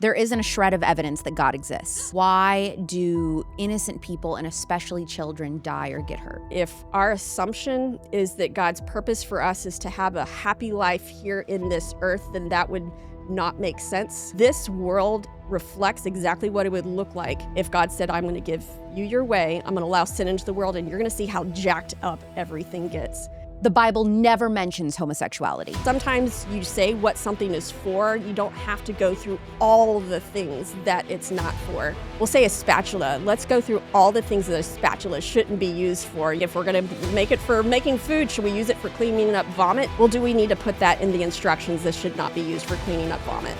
There isn't a shred of evidence that God exists. Why do innocent people, and especially children, die or get hurt? If our assumption is that God's purpose for us is to have a happy life here in this earth, then that would not make sense. This world reflects exactly what it would look like if God said, I'm going to give you your way, I'm going to allow sin into the world, and you're going to see how jacked up everything gets. The Bible never mentions homosexuality. Sometimes you say what something is for. You don't have to go through all the things that it's not for. We'll say a spatula. Let's go through all the things that a spatula shouldn't be used for. If we're going to make it for making food, should we use it for cleaning up vomit? Well, do we need to put that in the instructions? This should not be used for cleaning up vomit.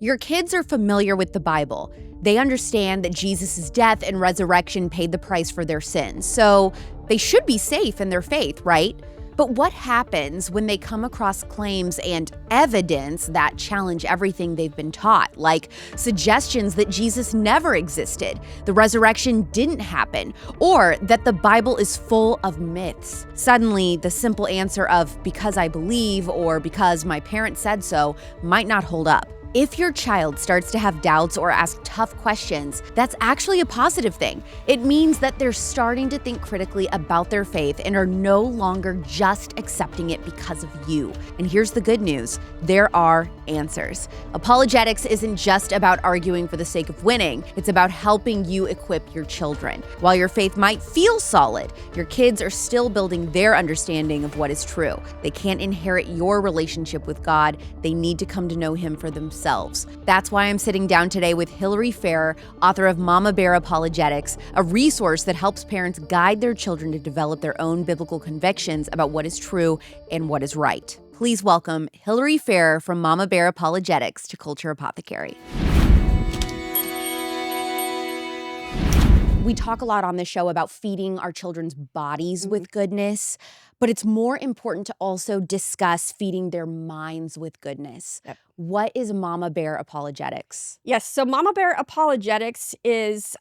Your kids are familiar with the Bible. They understand that Jesus' death and resurrection paid the price for their sins, so they should be safe in their faith, right? But what happens when they come across claims and evidence that challenge everything they've been taught, like suggestions that Jesus never existed, the resurrection didn't happen, or that the Bible is full of myths? Suddenly, the simple answer of because I believe or because my parents said so might not hold up. If your child starts to have doubts or ask tough questions, that's actually a positive thing. It means that they're starting to think critically about their faith and are no longer just accepting it because of you. And here's the good news: there are answers. Apologetics isn't just about arguing for the sake of winning, it's about helping you equip your children. While your faith might feel solid, your kids are still building their understanding of what is true. They can't inherit your relationship with God, they need to come to know Him for themselves. That's why I'm sitting down today with Hillary Ferrer, author of Mama Bear Apologetics, a resource that helps parents guide their children to develop their own biblical convictions about what is true and what is right. Please welcome Hillary Ferrer from Mama Bear Apologetics to Culture Apothecary. We talk a lot on this show about feeding our children's bodies with goodness, but it's more important to also discuss feeding their minds with goodness. Yep. What is Mama Bear Apologetics? Yes, so Mama Bear Apologetics is,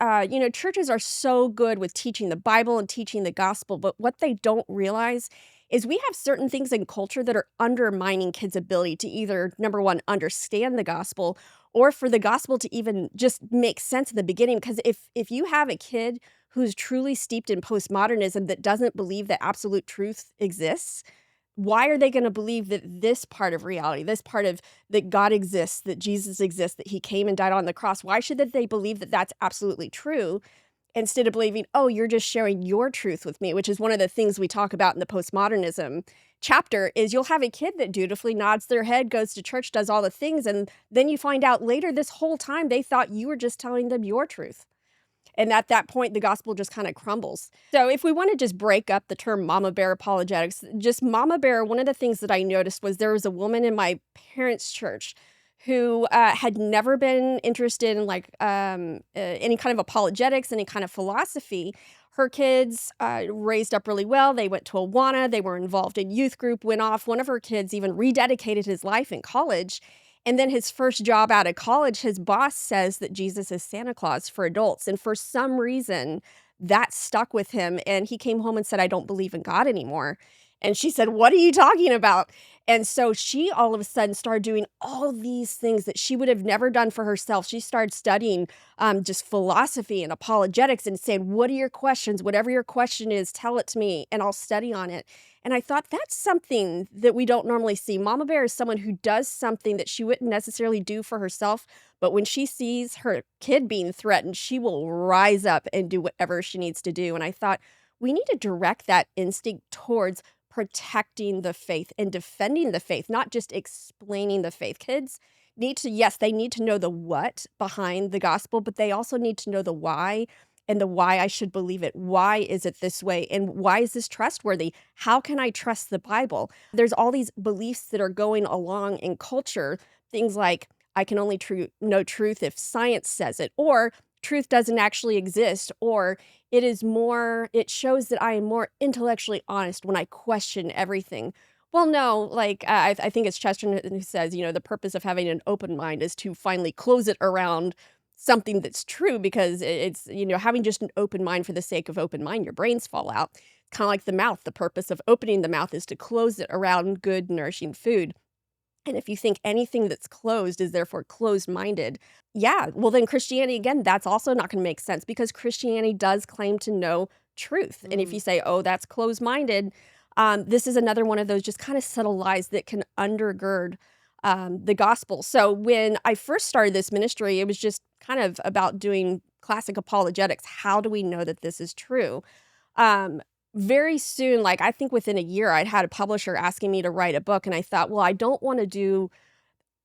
churches are so good with teaching the Bible and teaching the gospel, but what they don't realize is we have certain things in culture that are undermining kids' ability to either, number one, understand the gospel, or for the gospel to even just make sense in the beginning. Because if you have a kid who's truly steeped in postmodernism that doesn't believe that absolute truth exists, why are they going to believe that this part of reality, this part of that God exists, that Jesus exists, that He came and died on the cross? Why should they believe that that's absolutely true instead of believing, oh, you're just sharing your truth with me, which is one of the things we talk about in the postmodernism chapter, is you'll have a kid that dutifully nods their head, goes to church, does all the things, and then you find out later this whole time they thought you were just telling them your truth. And at that point, the gospel just kind of crumbles. So if we want to just break up the term Mama Bear Apologetics, just Mama Bear, one of the things that I noticed was there was a woman in my parents' church who had never been interested in any kind of apologetics, any kind of philosophy. Her kids raised up really well. They went to Awana. They were involved in youth group, went off. One of her kids even rededicated his life in college. And then his first job out of college, his boss says that Jesus is Santa Claus for adults. And for some reason, that stuck with him. And he came home and said, I don't believe in God anymore. And she said, what are you talking about? And so she all of a sudden started doing all these things that she would have never done for herself. She started studying just philosophy and apologetics and saying, what are your questions? Whatever your question is, tell it to me and I'll study on it. And I thought that's something that we don't normally see. Mama Bear is someone who does something that she wouldn't necessarily do for herself, but when she sees her kid being threatened, she will rise up and do whatever she needs to do. And I thought we need to direct that instinct towards protecting the faith and defending the faith, not just explaining the faith. Kids need to, yes, they need to know the what behind the gospel, but they also need to know the why and the why I should believe it. Why is it this way? And why is this trustworthy? How can I trust the Bible? There's all these beliefs that are going along in culture, things like I can only know truth if science says it, or truth doesn't actually exist, or it shows that I am more intellectually honest when I question everything. Well, no, like, I think it's Chesterton who says, the purpose of having an open mind is to finally close it around something that's true because it's, having just an open mind for the sake of open mind, your brains fall out. Kind of like the mouth. The purpose of opening the mouth is to close it around good, nourishing food. And if you think anything that's closed is therefore closed-minded, yeah, well, then Christianity, again, that's also not gonna make sense because Christianity does claim to know truth. And if you say, "Oh, that's closed-minded," this is another one of those just kinda subtle lies that can undergird, the gospel. So when I first started this ministry, it was just kind of about doing classic apologetics. How do we know that this is true? Um, Very soon, like, I think within a year, I'd had a publisher asking me to write a book, and I thought, "Well, I don't wanna do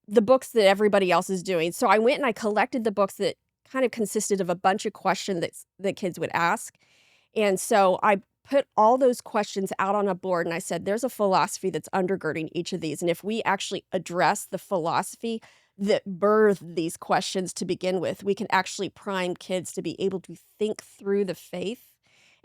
the books that everybody else is doing." So I went and I collected the books that kind of consisted of a bunch of questions that kids would ask, and so I put all those questions out on a board, and I said, "There's a philosophy that's undergirding each of these, and if we actually address the philosophy that birthed these questions to begin with, we can actually prime kids to be able to think through the faith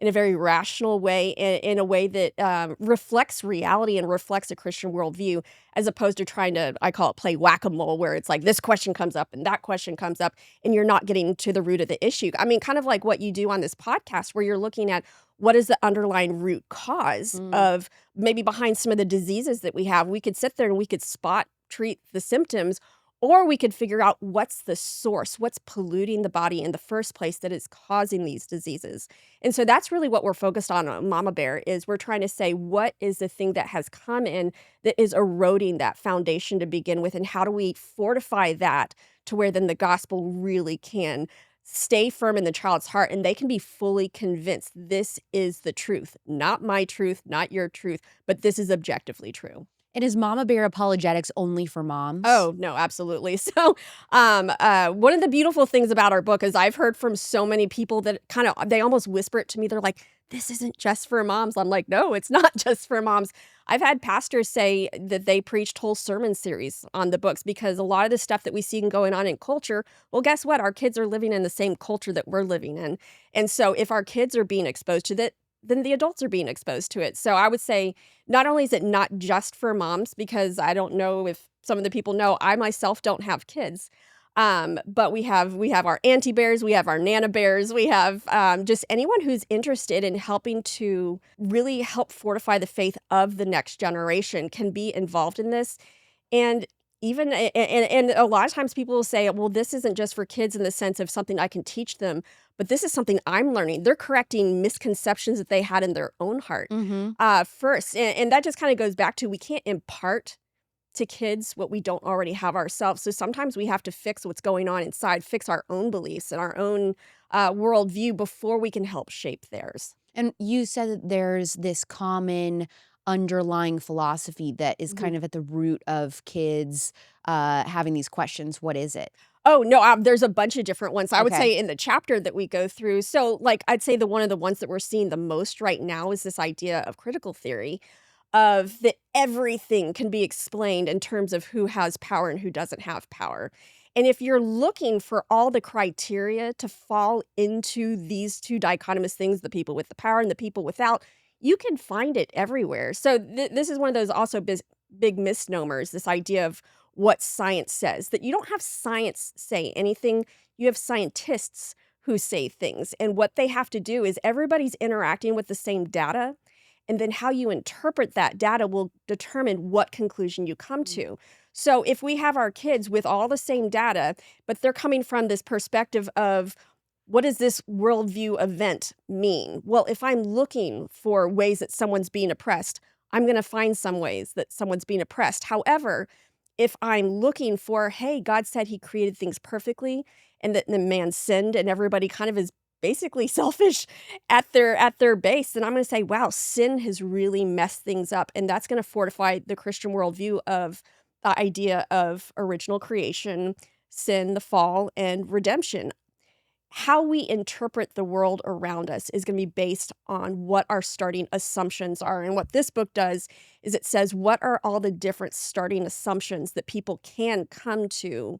in a very rational way, in a way that reflects reality and reflects a Christian worldview, as opposed to trying to, I call it play whack-a-mole, where it's like this question comes up and that question comes up, and you're not getting to the root of the issue. I mean, kind of like what you do on this podcast, where you're looking at what is the underlying root cause Mm. of maybe behind some of the diseases that we have. We could sit there and we could spot treat the symptoms, or we could figure out what's the source, what's polluting the body in the first place that is causing these diseases. And so that's really what we're focused on Mama Bear, is we're trying to say, what is the thing that has come in that is eroding that foundation to begin with, and how do we fortify that to where then the gospel really can stay firm in the child's heart and they can be fully convinced this is the truth, not my truth, not your truth, but this is objectively true. And is Mama Bear Apologetics only for moms? Oh, no, absolutely. So, one of the beautiful things about our book is I've heard from so many people that they almost whisper it to me. They're like, "This isn't just for moms." I'm like, "No, it's not just for moms." I've had pastors say that they preached whole sermon series on the books because a lot of the stuff that we see going on in culture, well, guess what? Our kids are living in the same culture that we're living in. And so if our kids are being exposed to that, then the adults are being exposed to it. So I would say not only is it not just for moms, because I don't know if some of the people know, I myself don't have kids. But we have our auntie bears, we have our nana bears, we have just anyone who's interested in helping to really help fortify the faith of the next generation can be involved in this. And even and a lot of times people will say, "Well, this isn't just for kids in the sense of something I can teach them, but this is something I'm learning." They're correcting misconceptions that they had in their own heart, Mhm. first, and that just kinda goes back to we can't impart to kids what we don't already have ourselves, so sometimes we have to fix what's going on inside, fix our own beliefs and our own, worldview before we can help shape theirs. And you said that there's this common underlying philosophy that is Mhm. kind of at the root of kids, having these questions. What is it? Oh, no, there's a bunch of different ones. I would Okay. say in the chapter that we go through, so, like, I'd say one of the ones that we're seeing the most right now is this idea of critical theory, of that everything can be explained in terms of who has power and who doesn't have power. And if you're looking for all the criteria to fall into these two dichotomous things, the people with the power and the people without, you can find it everywhere. So this is one of those also big misnomers, this idea of what science says, that you don't have science say anything, you have scientists who say things. And what they have to do is everybody's interacting with the same data, and then how you interpret that data will determine what conclusion you come Mm. to. So if we have our kids with all the same data, but they're coming from this perspective of what does this worldview event mean? Well, if I'm looking for ways that someone's being oppressed, I'm going to find some ways that someone's being oppressed. However, if I'm looking for, hey, God said he created things perfectly and that the man sinned and everybody kind of is basically selfish at their base, then I'm going to say, wow, sin has really messed things up. And that's going to fortify the Christian worldview of the idea of original creation, sin, the fall, and redemption. How we interpret the world around us is going to be based on what our starting assumptions are. And what this book does is it says, what are all the different starting assumptions that people can come to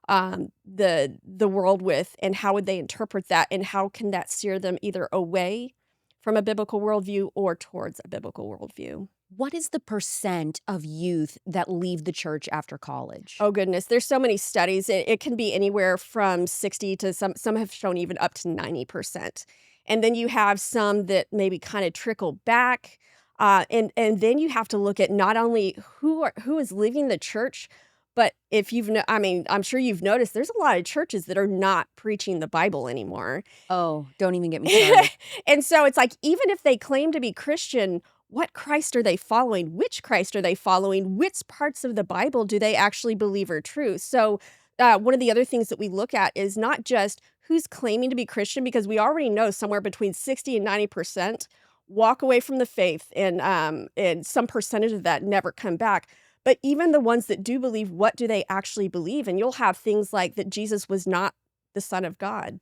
the world with, and how would they interpret that, and how can that steer them either away from a biblical worldview or towards a biblical worldview. What is the percent of youth that leave the church after college? Oh goodness, there's so many studies. It can be anywhere from 60 to some have shown even up to 90%. And then you have some that maybe kind of trickle back. And then you have to look at not only who is leaving the church, but if I mean, I'm sure you've noticed there's a lot of churches that are not preaching the Bible anymore. Oh, don't even get me started. And so it's like, even if they claim to be Christian, what Christ are they following? Which Christ are they following? Which parts of the Bible do they actually believe are true? So, one of the other things that we look at is not just who's claiming to be Christian, because we already know somewhere between 60 and 90% walk away from the faith, and some percentage of that never come back. But even the ones that do believe, what do they actually believe? And you'll have things like that Jesus was not the Son of God,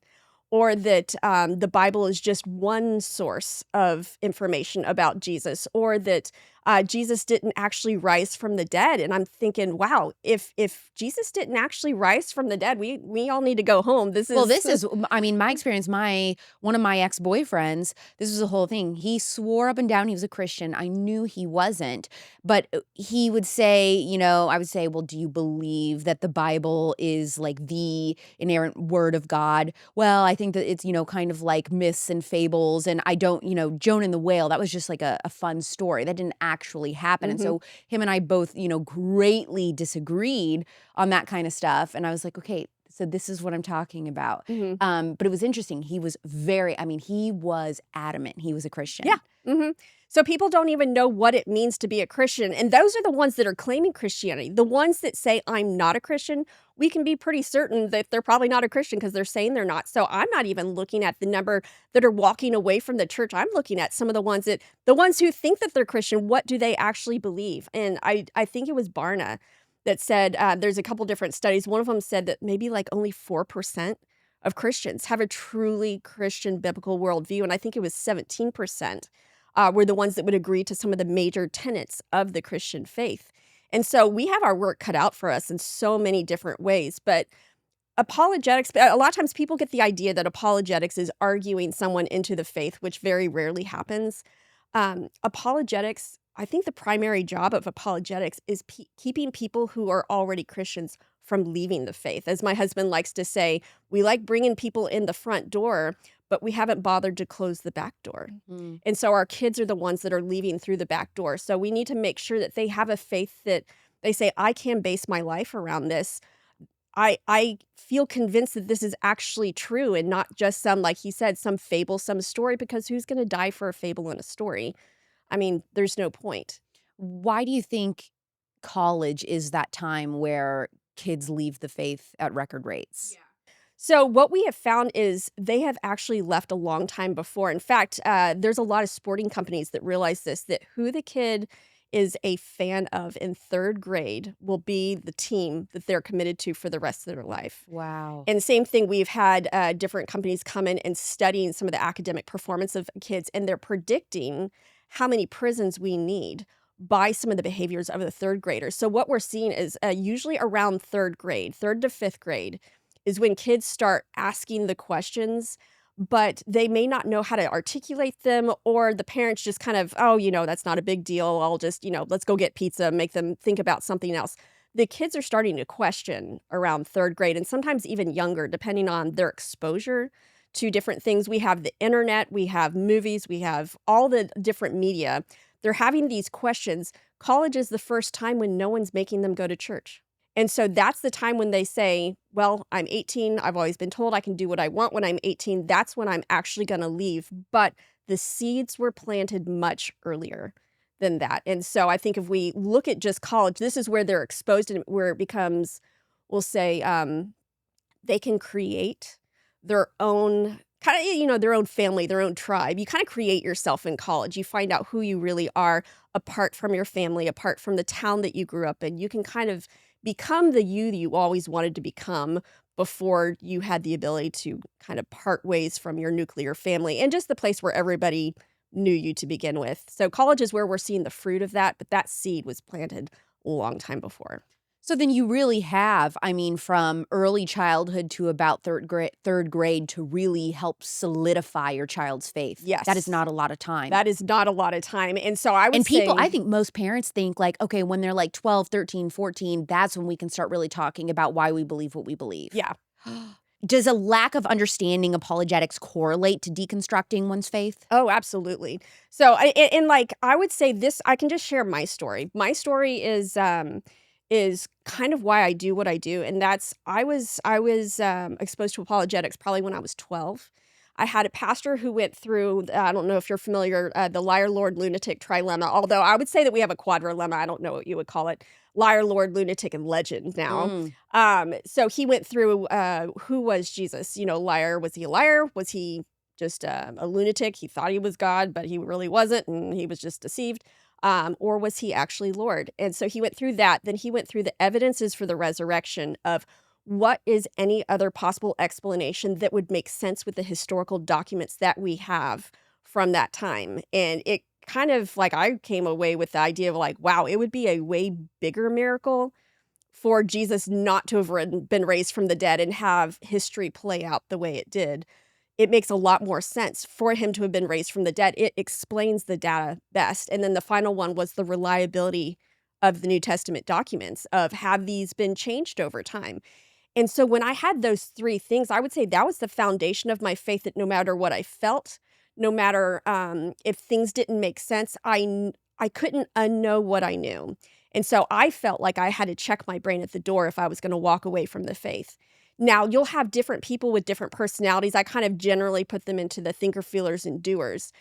or that the Bible is just one source of information about Jesus, or that Jesus didn't actually rise from the dead. And I'm thinking, wow, if Jesus didn't actually rise from the dead, we all need to go home. This is, I mean, my experience, one of my ex-boyfriends, this was the whole thing. He swore up and down he was a Christian. I knew he wasn't, but he would say, I would say, well, do you believe that the Bible is like the inerrant word of God? Well, I think that it's, kind of like myths and fables. And I don't, Jonah and the whale, that was just like a fun story. That didn't actually happen. And so him and I both, greatly disagreed on that kind of stuff. And I was like, okay, so this is what I'm talking about. But it was interesting. He was he was adamant he was a Christian. Yeah. So people don't even know what it means to be a Christian. And those are the ones that are claiming Christianity. The ones that say, I'm not a Christian, we can be pretty certain that they're probably not a Christian because they're saying they're not. So I'm not even looking at the number that are walking away from the church. I'm looking at some of the ones who think that they're Christian, what do they actually believe? And I think it was Barna that said, there's a couple different studies. One of them said that maybe like only 4% of Christians have a truly Christian biblical worldview. And I think it was 17%. Were the ones that would agree to some of the major tenets of the Christian faith. And so we have our work cut out for us in so many different ways. But apologetics, a lot of times people get the idea that apologetics is arguing someone into the faith, which very rarely happens. Apologetics, I think the primary job of apologetics is keeping people who are already Christians from leaving the faith. As my husband likes to say, we like bringing people in the front door, but we haven't bothered to close the back door. And so our kids are the ones that are leaving through the back door. So we need to make sure that they have a faith that they say, I can base my life around this. I feel convinced that this is actually true, and not just some, like he said, some fable, some story, because who's going to die for a fable and a story? I mean, there's no point. Why do you think college is that time where kids leave the faith at record rates? Yeah. So what we have found is they have actually left a long time before. In fact, there's a lot of sporting companies that realize this, that who the kid is a fan of in third grade will be the team that they're committed to for the rest of their life. Wow. And same thing, we've had different companies come in and studying some of the academic performance of kids, and they're predicting how many prisons we need by some of the behaviors of the third graders. So what we're seeing is usually around third grade, third to fifth grade, is when kids start asking the questions, but they may not know how to articulate them, or the parents just kind of, oh, that's not a big deal. I'll just, let's go get pizza, make them think about something else. The kids are starting to question around third grade, and sometimes even younger, depending on their exposure to different things. We have the internet, we have movies, we have all the different media. They're having these questions. College is the first time when no one's making them go to church. And so that's the time when they say, well, I'm 18. I've always been told I can do what I want when I'm 18. That's when I'm actually going to leave. But the seeds were planted much earlier than that. And so I think if we look at just college, this is where they're exposed, and where it becomes, we'll say, they can create their own kind of, their own family, their own tribe. You kind of create yourself in college. You find out who you really are apart from your family, apart from the town that you grew up in. You can kind of become the you always wanted to become before you had the ability to kind of part ways from your nuclear family and just the place where everybody knew you to begin with. So college is where we're seeing the fruit of that, but that seed was planted a long time before. So then you really have, I mean, from early childhood to about third grade to really help solidify your child's faith. That is Yes. not a lot of time. That is not a lot of time, and so I would And people, say I think most parents think like, okay, when they're like 12, 13, 14, that's when we can start really talking about why we believe what we believe. yeah. Does a lack of understanding apologetics correlate to deconstructing one's faith? Oh, absolutely. So, like, I would say this I can just share my story. My story is kind of why I do what I do, and that's I was exposed to apologetics probably when I was 12. I had a pastor who went through, I don't know if you're familiar, the liar, Lord, lunatic trilemma, although I would say that we have a quadrilemma, I don't know what you would call it. Liar, Lord, lunatic, and legend now. Mm. So he went through, who was Jesus? You know, liar, was he a liar? Was he just a lunatic? He thought he was God, but he really wasn't, and he was just deceived. Or was he actually Lord? And so he went through that. Then he went through the evidences for the resurrection of what is any other possible explanation that would make sense with the historical documents that we have from that time. And it kind of like I came away with the idea of like, wow, it would be a way bigger miracle for Jesus not to have been raised from the dead and have history play out the way it did. It makes a lot more sense for him to have been raised from the dead. It explains the data best. And then the final one was the reliability of the New Testament documents of have these been changed over time? And so when I had those three things, I would say that was the foundation of my faith that no matter what I felt, no matter if things didn't make sense, I couldn't unknow what I knew. And so I felt like I had to check my brain at the door if I was going to walk away from the faith. Now, you'll have different people with different personalities. I kind of generally put them into the thinker, feelers, and doers.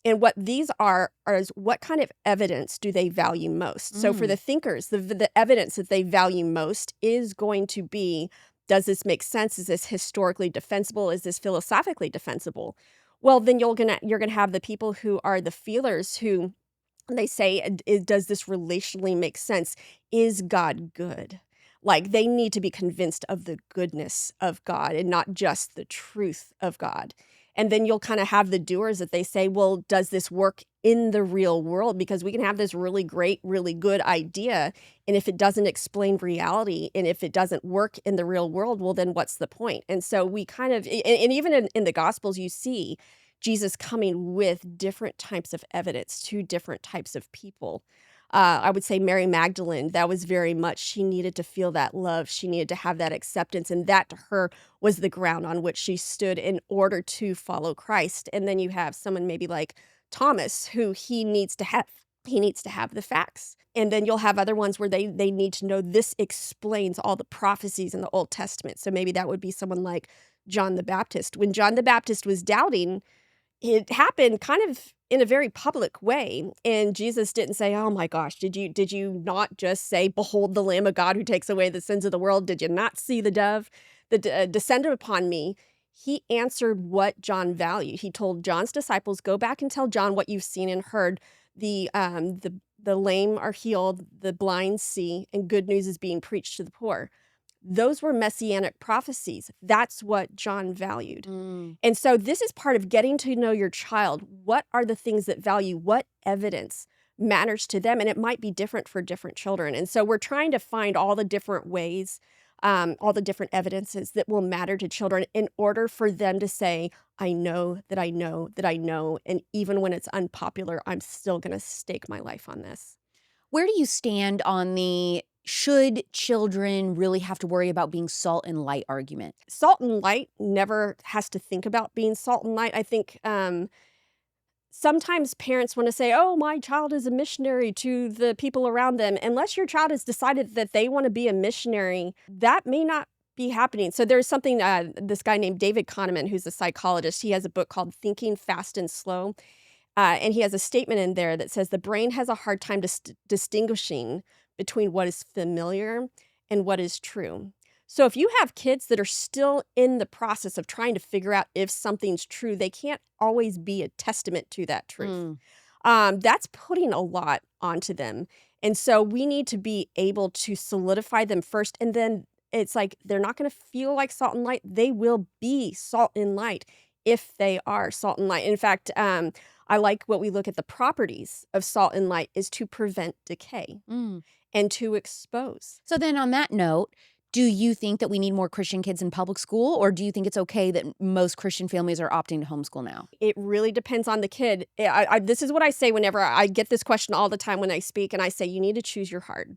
And what these are is what kind of evidence do they value most? So for Mm. the thinkers, the evidence that they value most is going to be, does this make sense? Is this historically defensible? Is this philosophically defensible? Well, then you're gonna have the people who are the feelers who they say, does this relationally make sense? Is God good? Like they need to be convinced of the goodness of God and not just the truth of God. And then you'll kind of have the doers that they say, well, does this work in the real world? Because we can have this really great, really good idea. And if it doesn't explain reality and if it doesn't work in the real world, well, then what's the point? And so we kind of, and even in the Gospels, you see Jesus coming with different types of evidence to different types of people. I would say Mary Magdalene, that was very much, she needed to feel that love. She needed to have that acceptance. And that to her was the ground on which she stood in order to follow Christ. And then you have someone maybe like Thomas, who he needs to have the facts. And then you'll have other ones where they need to know this explains all the prophecies in the Old Testament. So maybe that would be someone like John the Baptist. When John the Baptist was doubting, it happened kind of in a very public way, and Jesus didn't say, "Oh my gosh, did you not just say, 'Behold the Lamb of God who takes away the sins of the world'? Did you not see the dove that descended upon me?" He answered what John valued. He told John's disciples, "Go back and tell John what you've seen and heard. The lame are healed, the blind see, and good news is being preached to the poor." Those were messianic prophecies. That's what John valued. Mm. And so this is part of getting to know your child. What are the things that value? What evidence matters to them? And it might be different for different children. And so we're trying to find all the different ways, all the different evidences that will matter to children in order for them to say, I know that I know that I know. And even when it's unpopular, I'm still going to stake my life on this. Where do you stand on the should children really have to worry about being salt and light argument? Salt and light never has to think about being salt and light. I think sometimes parents want to say, oh, my child is a missionary to the people around them. Unless your child has decided that they want to be a missionary, that may not be happening. So there's something, this guy named David Kahneman, who's a psychologist, he has a book called Thinking Fast and Slow. And he has a statement in there that says the brain has a hard time distinguishing between what is familiar and what is true. So if you have kids that are still in the process of trying to figure out if something's true, they can't always be a testament to that truth. That's putting a lot onto them. And so we need to be able to solidify them first. And then it's like they're not going to feel like salt and light. They will be salt and light if they are salt and light. In fact, I like what we look at the properties of salt and light is to prevent decay Mm. and to expose. So then on that note, do you think that we need more Christian kids in public school, or do you think it's okay that most Christian families are opting to homeschool now? It really depends on the kid. This is what I say whenever I get this question all the time when I speak, and I say, you need to choose your heart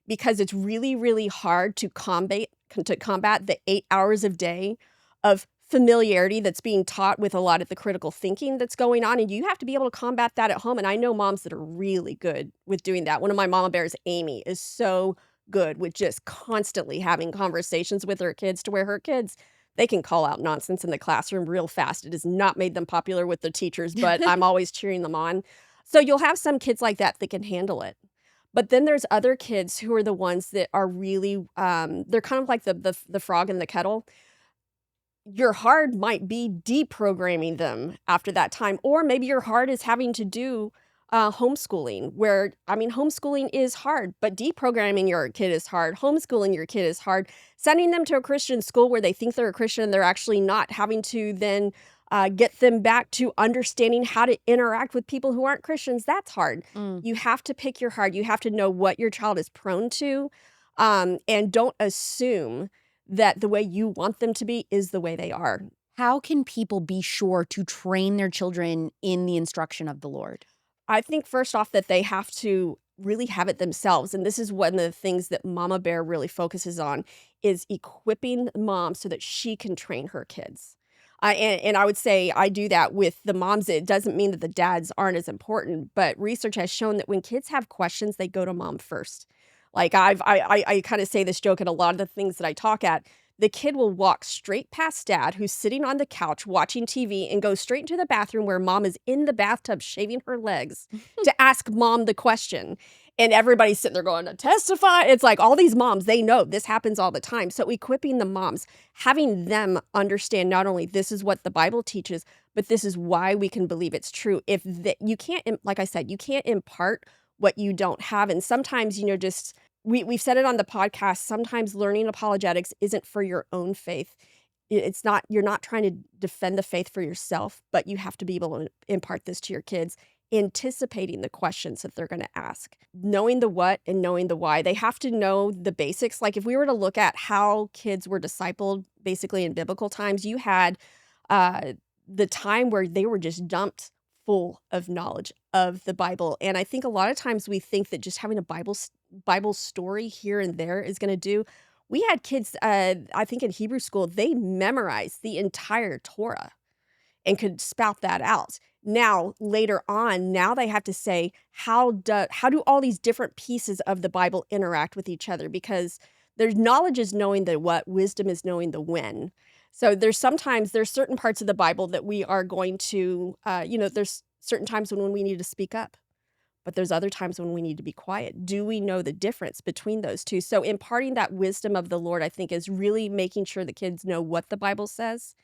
because it's really, really hard to combat the 8 hours of day of familiarity that's being taught with a lot of the critical thinking that's going on, and you have to be able to combat that at home, and I know moms that are really good with doing that. One of my mama bears, Amy, is so good with just constantly having conversations with her kids to where her kids, they can call out nonsense in the classroom real fast. It has not made them popular with the teachers, but I'm always cheering them on. So you'll have some kids like that can handle it. But then there's other kids who are the ones that are really, they're kind of like the frog in the kettle. Your heart might be deprogramming them after that time, or maybe your heart is having to do homeschooling, where, I mean, homeschooling is hard, but deprogramming your kid is hard. Homeschooling your kid is hard. Sending them to a Christian school where they think they're a Christian and they're actually not, having to then get them back to understanding how to interact with people who aren't Christians, that's hard. Mm. You have to pick your heart. You have to know what your child is prone to, and don't assume that the way you want them to be is the way they are. How can people be sure to train their children in the instruction of the Lord? I think first off that they have to really have it themselves. And this is one of the things that Mama Bear really focuses on is equipping mom so that she can train her kids. And I would say I do that with the moms. It doesn't mean that the dads aren't as important, but research has shown that when kids have questions, they go to mom first. Like I kind of say this joke at a lot of the things that I talk at. The kid will walk straight past dad, who's sitting on the couch watching TV, and go straight into the bathroom where mom is in the bathtub shaving her legs to ask mom the question. And everybody's sitting there going to testify. It's like all these moms, they know this happens all the time. So equipping the moms, having them understand not only this is what the Bible teaches, but this is why we can believe it's true. You can't, like I said, you can't impart what you don't have. And sometimes, just we've said it on the podcast, sometimes learning apologetics isn't for your own faith. It's not, you're not trying to defend the faith for yourself, but you have to be able to impart this to your kids, anticipating the questions that they're going to ask, knowing the what and knowing the why. They have to know the basics. Like if we were to look at how kids were discipled, basically in biblical times, you had the time where they were just dumped full of knowledge of the Bible. And I think a lot of times we think that just having a Bible story here and there is going to do. We had kids, I think in Hebrew school, they memorized the entire Torah and could spout that out. Now, later on, now they have to say, how do all these different pieces of the Bible interact with each other? Because there's knowledge is knowing the what, wisdom is knowing the when. So there's certain parts of the Bible that we are going to, there's certain times when we need to speak up, but there's other times when we need to be quiet. Do we know the difference between those two? So imparting that wisdom of the Lord, I think, is really making sure the kids know what the Bible says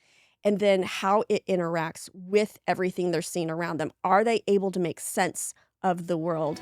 and then how it interacts with everything they're seeing around them. Are they able to make sense of the world?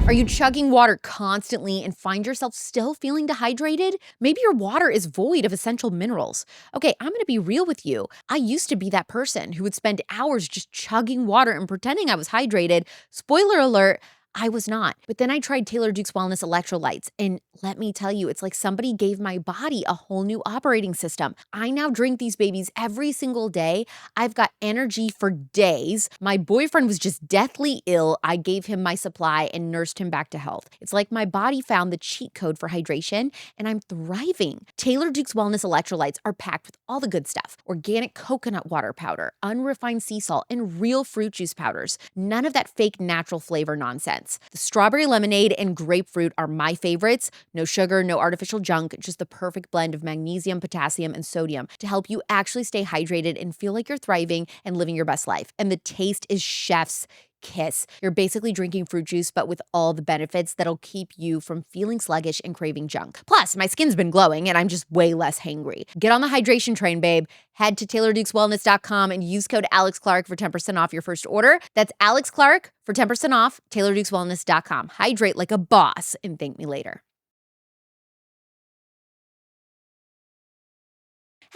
Are you chugging water constantly and find yourself still feeling dehydrated? Maybe your water is void of essential minerals. Okay, I'm gonna be real with you. I used to be that person who would spend hours just chugging water and pretending I was hydrated. Spoiler alert, I was not. But then I tried Taylor Duke's Wellness Electrolytes, and let me tell you, it's like somebody gave my body a whole new operating system. I now drink these babies every single day. I've got energy for days. My boyfriend was just deathly ill. I gave him my supply and nursed him back to health. It's like my body found the cheat code for hydration, and I'm thriving. Taylor Duke's Wellness Electrolytes are packed with all the good stuff: organic coconut water powder, unrefined sea salt, and real fruit juice powders. None of that fake natural flavor nonsense. The strawberry lemonade and grapefruit are my favorites. No sugar, no artificial junk, just the perfect blend of magnesium, potassium, and sodium to help you actually stay hydrated and feel like you're thriving and living your best life. And the taste is chef's kiss. You're basically drinking fruit juice, but with all the benefits that'll keep you from feeling sluggish and craving junk. Plus, my skin's been glowing and I'm just way less hangry. Get on the hydration train, babe. Head to TaylorDukesWellness.com and use code AlexClark for 10% off your first order. That's Alex Clark for 10% off, TaylorDukesWellness.com. Hydrate like a boss and thank me later.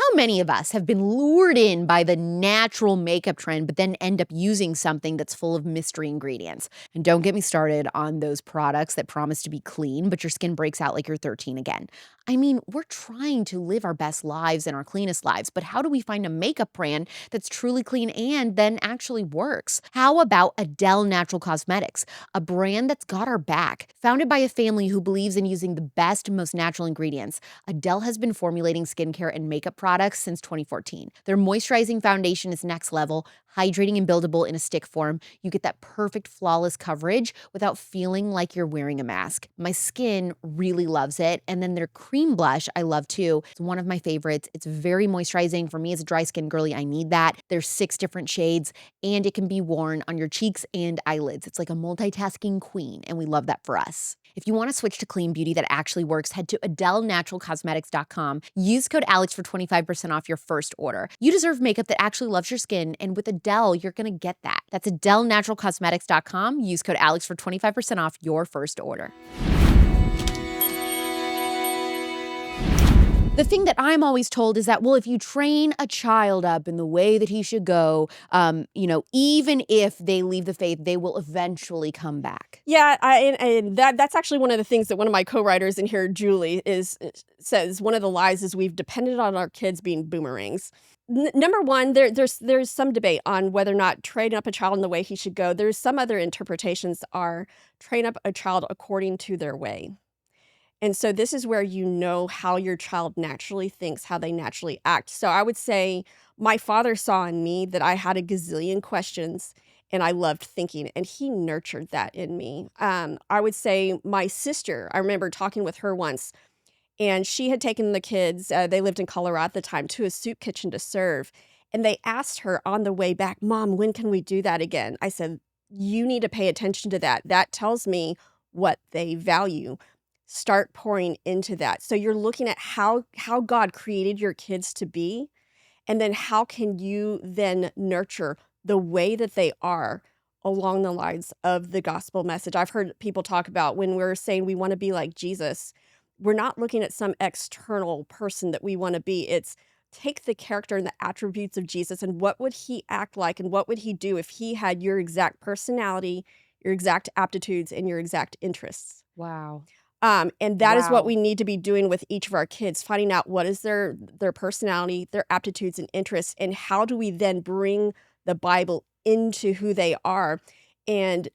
How many of us have been lured in by the natural makeup trend, but then end up using something that's full of mystery ingredients? And don't get me started on those products that promise to be clean, but your skin breaks out like you're 13 again. I mean, we're trying to live our best lives and our cleanest lives, but how do we find a makeup brand that's truly clean and then actually works? How about Adele Natural Cosmetics, a brand that's got our back? Founded by a family who believes in using the best, most natural ingredients, Adele has been formulating skincare and makeup products since 2014. Their moisturizing foundation is next level, hydrating and buildable in a stick form. You get that perfect, flawless coverage without feeling like you're wearing a mask. My skin really loves it. And then their cream blush, I love too. It's one of my favorites. It's very moisturizing. For me as a dry skin girly, I need that. There's 6 different shades, and it can be worn on your cheeks and eyelids. It's like a multitasking queen, and we love that for us. If you want to switch to clean beauty that actually works, head to AdeleNaturalCosmetics.com. Use code ALEX for 25% off your first order. You deserve makeup that actually loves your skin, and with Adele, you're going to get that. That's AdeleNaturalCosmetics.com. Use code ALEX for 25% off your first order. The thing that I'm always told is that, well, if you train a child up in the way that he should go, even if they leave the faith, they will eventually come back. Yeah, and that's actually one of the things that one of my co-writers in here, Julie, says one of the lies is we've depended on our kids being boomerangs. Number one, there's some debate on whether or not train up a child in the way he should go. There's some other interpretations are train up a child according to their way. And so this is where you know how your child naturally thinks, how they naturally act. So I would say my father saw in me that I had a gazillion questions and I loved thinking, and he nurtured that in me. I would say my sister, I remember talking with her once, and she had taken the kids, they lived in Colorado at the time, to a soup kitchen to serve. And they asked her on the way back, Mom, when can we do that again? I said, you need to pay attention to that. That tells me what they value. Start pouring into that. So you're looking at how God created your kids to be, and then how can you then nurture the way that they are along the lines of the gospel message. I've heard people talk about when we're saying we want to be like Jesus, we're not looking at some external person that we want to be. It's take the character and the attributes of Jesus and what would he act like and what would he do if he had your exact personality, your exact aptitudes, and your exact interests. Wow. And that is what Wow. we need to be doing with each of our kids, finding out what is their personality, their aptitudes and interests, and how do we then bring the Bible into who they are. And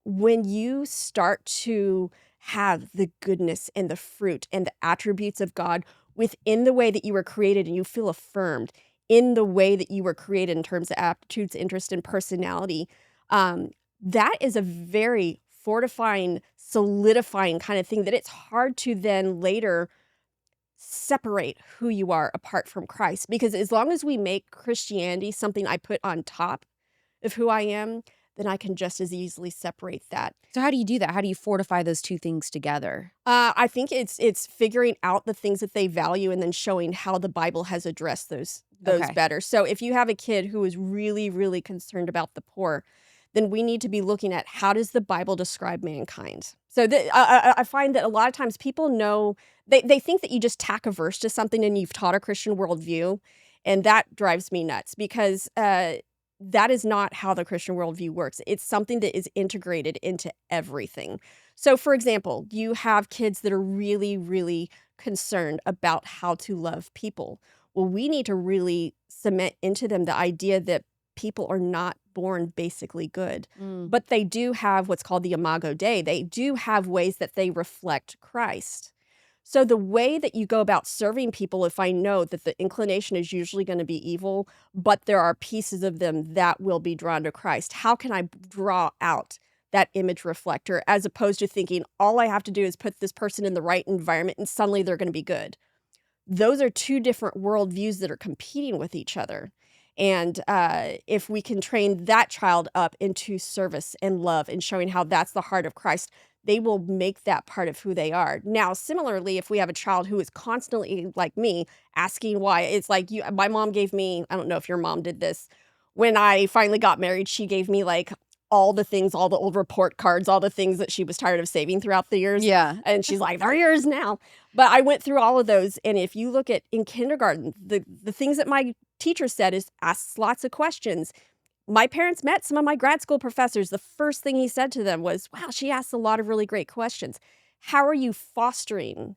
when you start to have the goodness and the fruit and the attributes of God within the way that you were created, and you feel affirmed in the way that you were created in terms of aptitudes, interest, and personality, that is a very fortifying, solidifying kind of thing that it's hard to then later separate who you are apart from Christ. Because as long as we make Christianity something I put on top of who I am, then I can just as easily separate that. So how do you do that? How do you fortify those two things together? I think it's figuring out the things that they value and then showing how the Bible has addressed those Okay. better. So if you have a kid who is really, really concerned about the poor, then we need to be looking at how does the Bible describe mankind? So I find that a lot of times people know, they think that you just tack a verse to something and you've taught a Christian worldview. And that drives me nuts because that is not how the Christian worldview works. It's something that is integrated into everything. So for example, you have kids that are really, really concerned about how to love people. Well, we need to really cement into them the idea that people are not born basically good, but they do have what's called the imago Dei. They do have ways that they reflect Christ. So the way that you go about serving people, if I know that the inclination is usually going to be evil, but there are pieces of them that will be drawn to Christ, how can I draw out that image reflector as opposed to thinking all I have to do is put this person in the right environment and suddenly they're going to be good? Those are two different worldviews that are competing with each other. And if we can train that child up into service and love and showing how that's the heart of Christ, they will make that part of who they are. Now, similarly, if we have a child who is constantly, like me, asking why, it's like my mom gave me, I don't know if your mom did this, when I finally got married, she gave me like all the things, all the old report cards, all the things that she was tired of saving throughout the years. Yeah. And she's like, they're yours now. But I went through all of those. And if you look at in kindergarten, the things that my teacher said is ask lots of questions. My parents met some of my grad school professors. The first thing he said to them was, wow, she asks a lot of really great questions. How are you fostering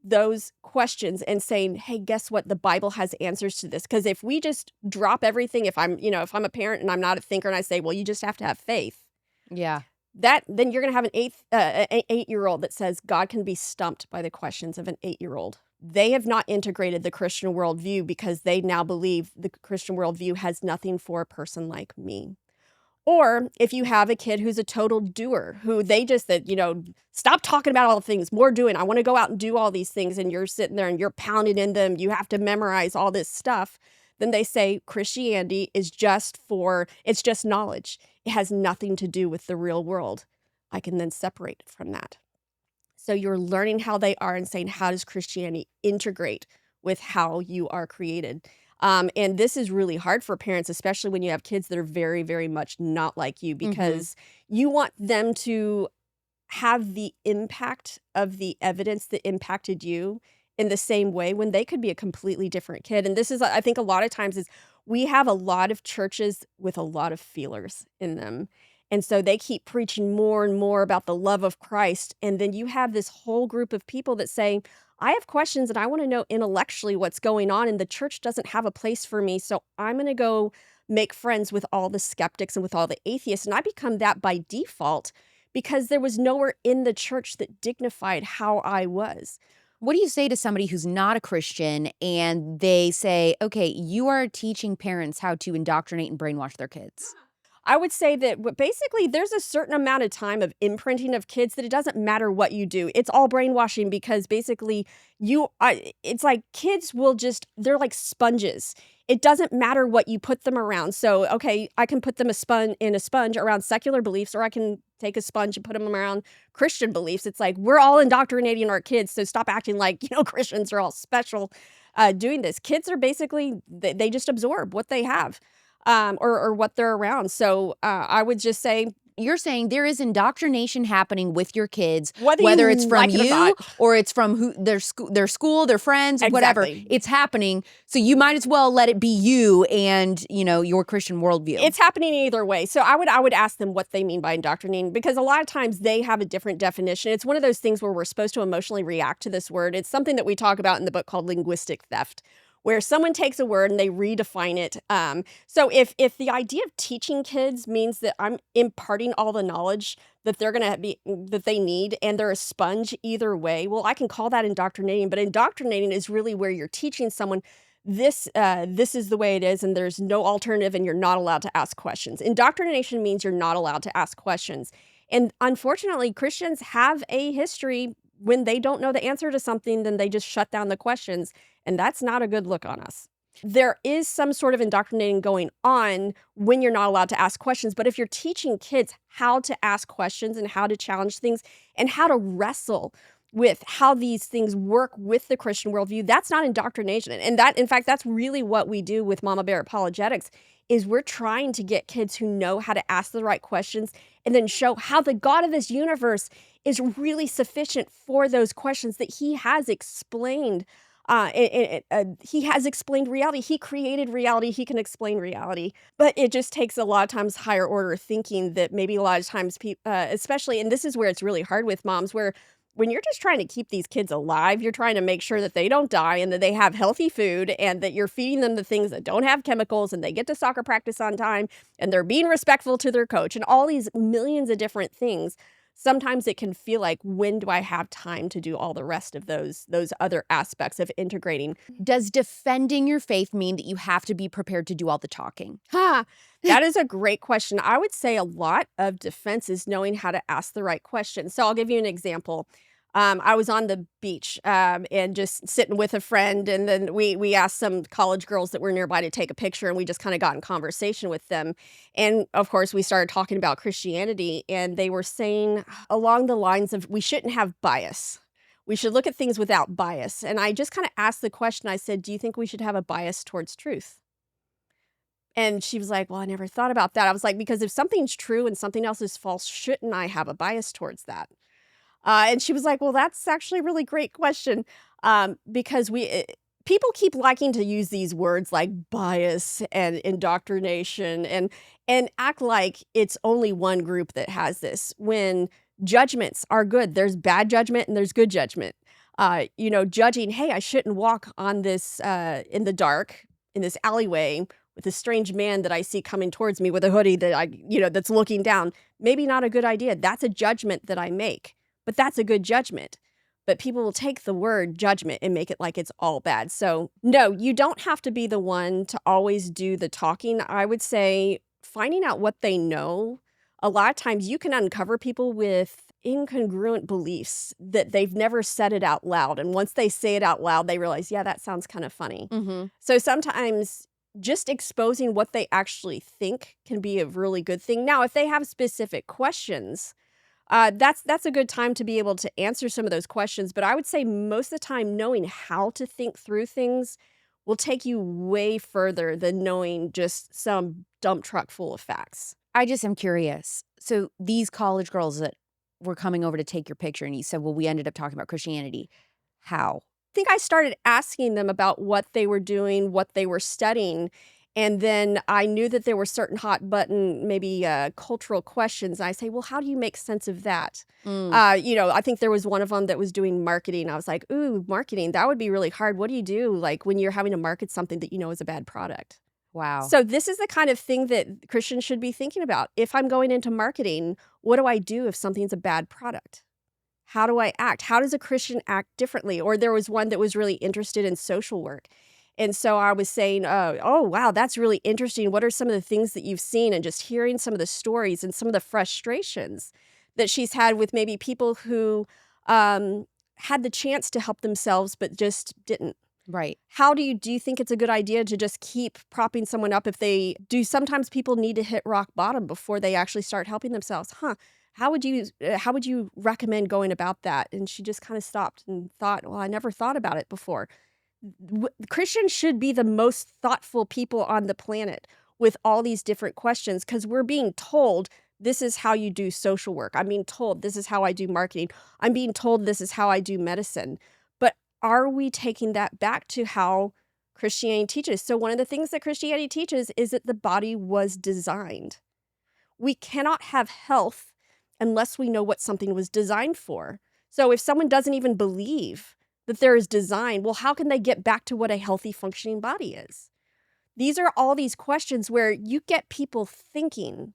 those questions and saying, hey, guess what? The Bible has answers to this. Because if we just drop everything, if I'm a parent and I'm not a thinker and I say, well, you just have to have faith. Yeah. Then you're going to have an 8-year-old that says God can be stumped by the questions of an 8-year-old. They have not integrated the Christian worldview because they now believe the Christian worldview has nothing for a person like me. Or if you have a kid who's a total doer, who they just said, stop talking about all the things, more doing. I want to go out and do all these things. And you're sitting there and you're pounding in them. You have to memorize all this stuff. Then they say Christianity is it's just knowledge. It has nothing to do with the real world. I can then separate from that. So you're learning how they are and saying, how does Christianity integrate with how you are created? And this is really hard for parents, especially when you have kids that are very, very much not like you, because you want them to have the impact of the evidence that impacted you in the same way when they could be a completely different kid. And this is, I think a lot of times is we have a lot of churches with a lot of feelers in them. And so they keep preaching more and more about the love of Christ. And then you have this whole group of people that say, I have questions and I want to know intellectually what's going on, and the church doesn't have a place for me. So I'm going to go make friends with all the skeptics and with all the atheists. And I become that by default because there was nowhere in the church that dignified how I was. What do you say to somebody who's not a Christian and they say, okay, you are teaching parents how to indoctrinate and brainwash their kids? I would say that basically there's a certain amount of time of imprinting of kids that it doesn't matter what you do. It's all brainwashing because basically it's like kids they're like sponges. It doesn't matter what you put them around. So, okay, I can put them in a sponge around secular beliefs, or I can take a sponge and put them around Christian beliefs. It's like we're all indoctrinating our kids. So stop acting like, Christians are all special doing this. Kids are basically, they just absorb what they have. Or what they're around. So I would just say, you're saying there is indoctrination happening with your kids, whether it's from like you or it's from their school, their friends, whatever. It's happening. So you might as well let it be you and, your Christian worldview. It's happening either way. So I would ask them what they mean by indoctrinating, because a lot of times they have a different definition. It's one of those things where we're supposed to emotionally react to this word. It's something that we talk about in the book called linguistic theft, where someone takes a word and they redefine it. So if the idea of teaching kids means that I'm imparting all the knowledge that that they need, and they're a sponge either way, well, I can call that indoctrinating. But indoctrinating is really where you're teaching someone this is the way it is, and there's no alternative, and you're not allowed to ask questions. Indoctrination means you're not allowed to ask questions. And unfortunately, Christians have a history when they don't know the answer to something, then they just shut down the questions. And that's not a good look on us. There is some sort of indoctrinating going on when you're not allowed to ask questions. But if you're teaching kids how to ask questions and how to challenge things and how to wrestle with how these things work with the Christian worldview, that's not indoctrination. And that, in fact, that's really what we do with Mama Bear Apologetics, is we're trying to get kids who know how to ask the right questions and then show how the God of this universe is really sufficient for those questions, that he has explained. He has explained reality. He created reality. He can explain reality. But it just takes a lot of times higher order thinking that maybe a lot of times people, especially, and this is where it's really hard with moms, where when you're just trying to keep these kids alive, you're trying to make sure that they don't die and that they have healthy food and that you're feeding them the things that don't have chemicals and they get to soccer practice on time and they're being respectful to their coach and all these millions of different things. Sometimes it can feel like, when do I have time to do all the rest of those other aspects of integrating? Does defending your faith mean that you have to be prepared to do all the talking? That is a great question. I would say a lot of defense is knowing how to ask the right questions. So I'll give you an example. I was on the beach and just sitting with a friend, and then we asked some college girls that were nearby to take a picture, and we just kind of got in conversation with them. And of course, we started talking about Christianity, and they were saying along the lines of, we shouldn't have bias. We should look at things without bias. And I just kind of asked the question, I said, do you think we should have a bias towards truth? And she was like, well, I never thought about that. I was like, because if something's true and something else is false, shouldn't I have a bias towards that? And she was like, well, that's actually a really great question. Because people keep liking to use these words like bias and indoctrination and act like it's only one group that has this, when judgments are good. There's bad judgment and there's good judgment. Judging, hey, I shouldn't walk on this in the dark in this alleyway with a strange man that I see coming towards me with a hoodie that's looking down. Maybe not a good idea. That's a judgment that I make, but that's a good judgment. But people will take the word judgment and make it like it's all bad. So no, you don't have to be the one to always do the talking. I would say finding out what they know. A lot of times you can uncover people with incongruent beliefs that they've never said it out loud. And once they say it out loud, they realize, yeah, that sounds kind of funny. Mm-hmm. So sometimes just exposing what they actually think can be a really good thing. Now, if they have specific questions, that's a good time to be able to answer some of those questions. But I would say most of the time, knowing how to think through things will take you way further than knowing just some dump truck full of facts. I just am curious. So these college girls that were coming over to take your picture, and you said, well, we ended up talking about Christianity. How? I think I started asking them about what they were doing, what they were studying. And then I knew that there were certain hot button, maybe cultural questions. I say, well, how do you make sense of that? I think there was one of them that was doing marketing. I was like, ooh, marketing, that would be really hard. What do you do like when you're having to market something that you know is a bad product? Wow. So this is the kind of thing that Christians should be thinking about. If I'm going into marketing, what do I do if something's a bad product? How do I act? How does a Christian act differently? Or there was one that was really interested in social work. And so I was saying, oh, wow, that's really interesting. What are some of the things that you've seen? And just hearing some of the stories and some of the frustrations that she's had with maybe people who had the chance to help themselves but just didn't. Right. How do you think it's a good idea to just keep propping someone up if they do? Sometimes people need to hit rock bottom before they actually start helping themselves. How would you recommend going about that? And she just kind of stopped and thought, well, I never thought about it before. Christians should be the most thoughtful people on the planet with all these different questions, because we're being told this is how you do social work. I'm being told this is how I do marketing. I'm being told this is how I do medicine. But are we taking that back to how Christianity teaches? So one of the things that Christianity teaches is that the body was designed. We cannot have health unless we know what something was designed for. So if someone doesn't even believe that there is design, well, how can they get back to what a healthy functioning body is? These are all these questions where you get people thinking,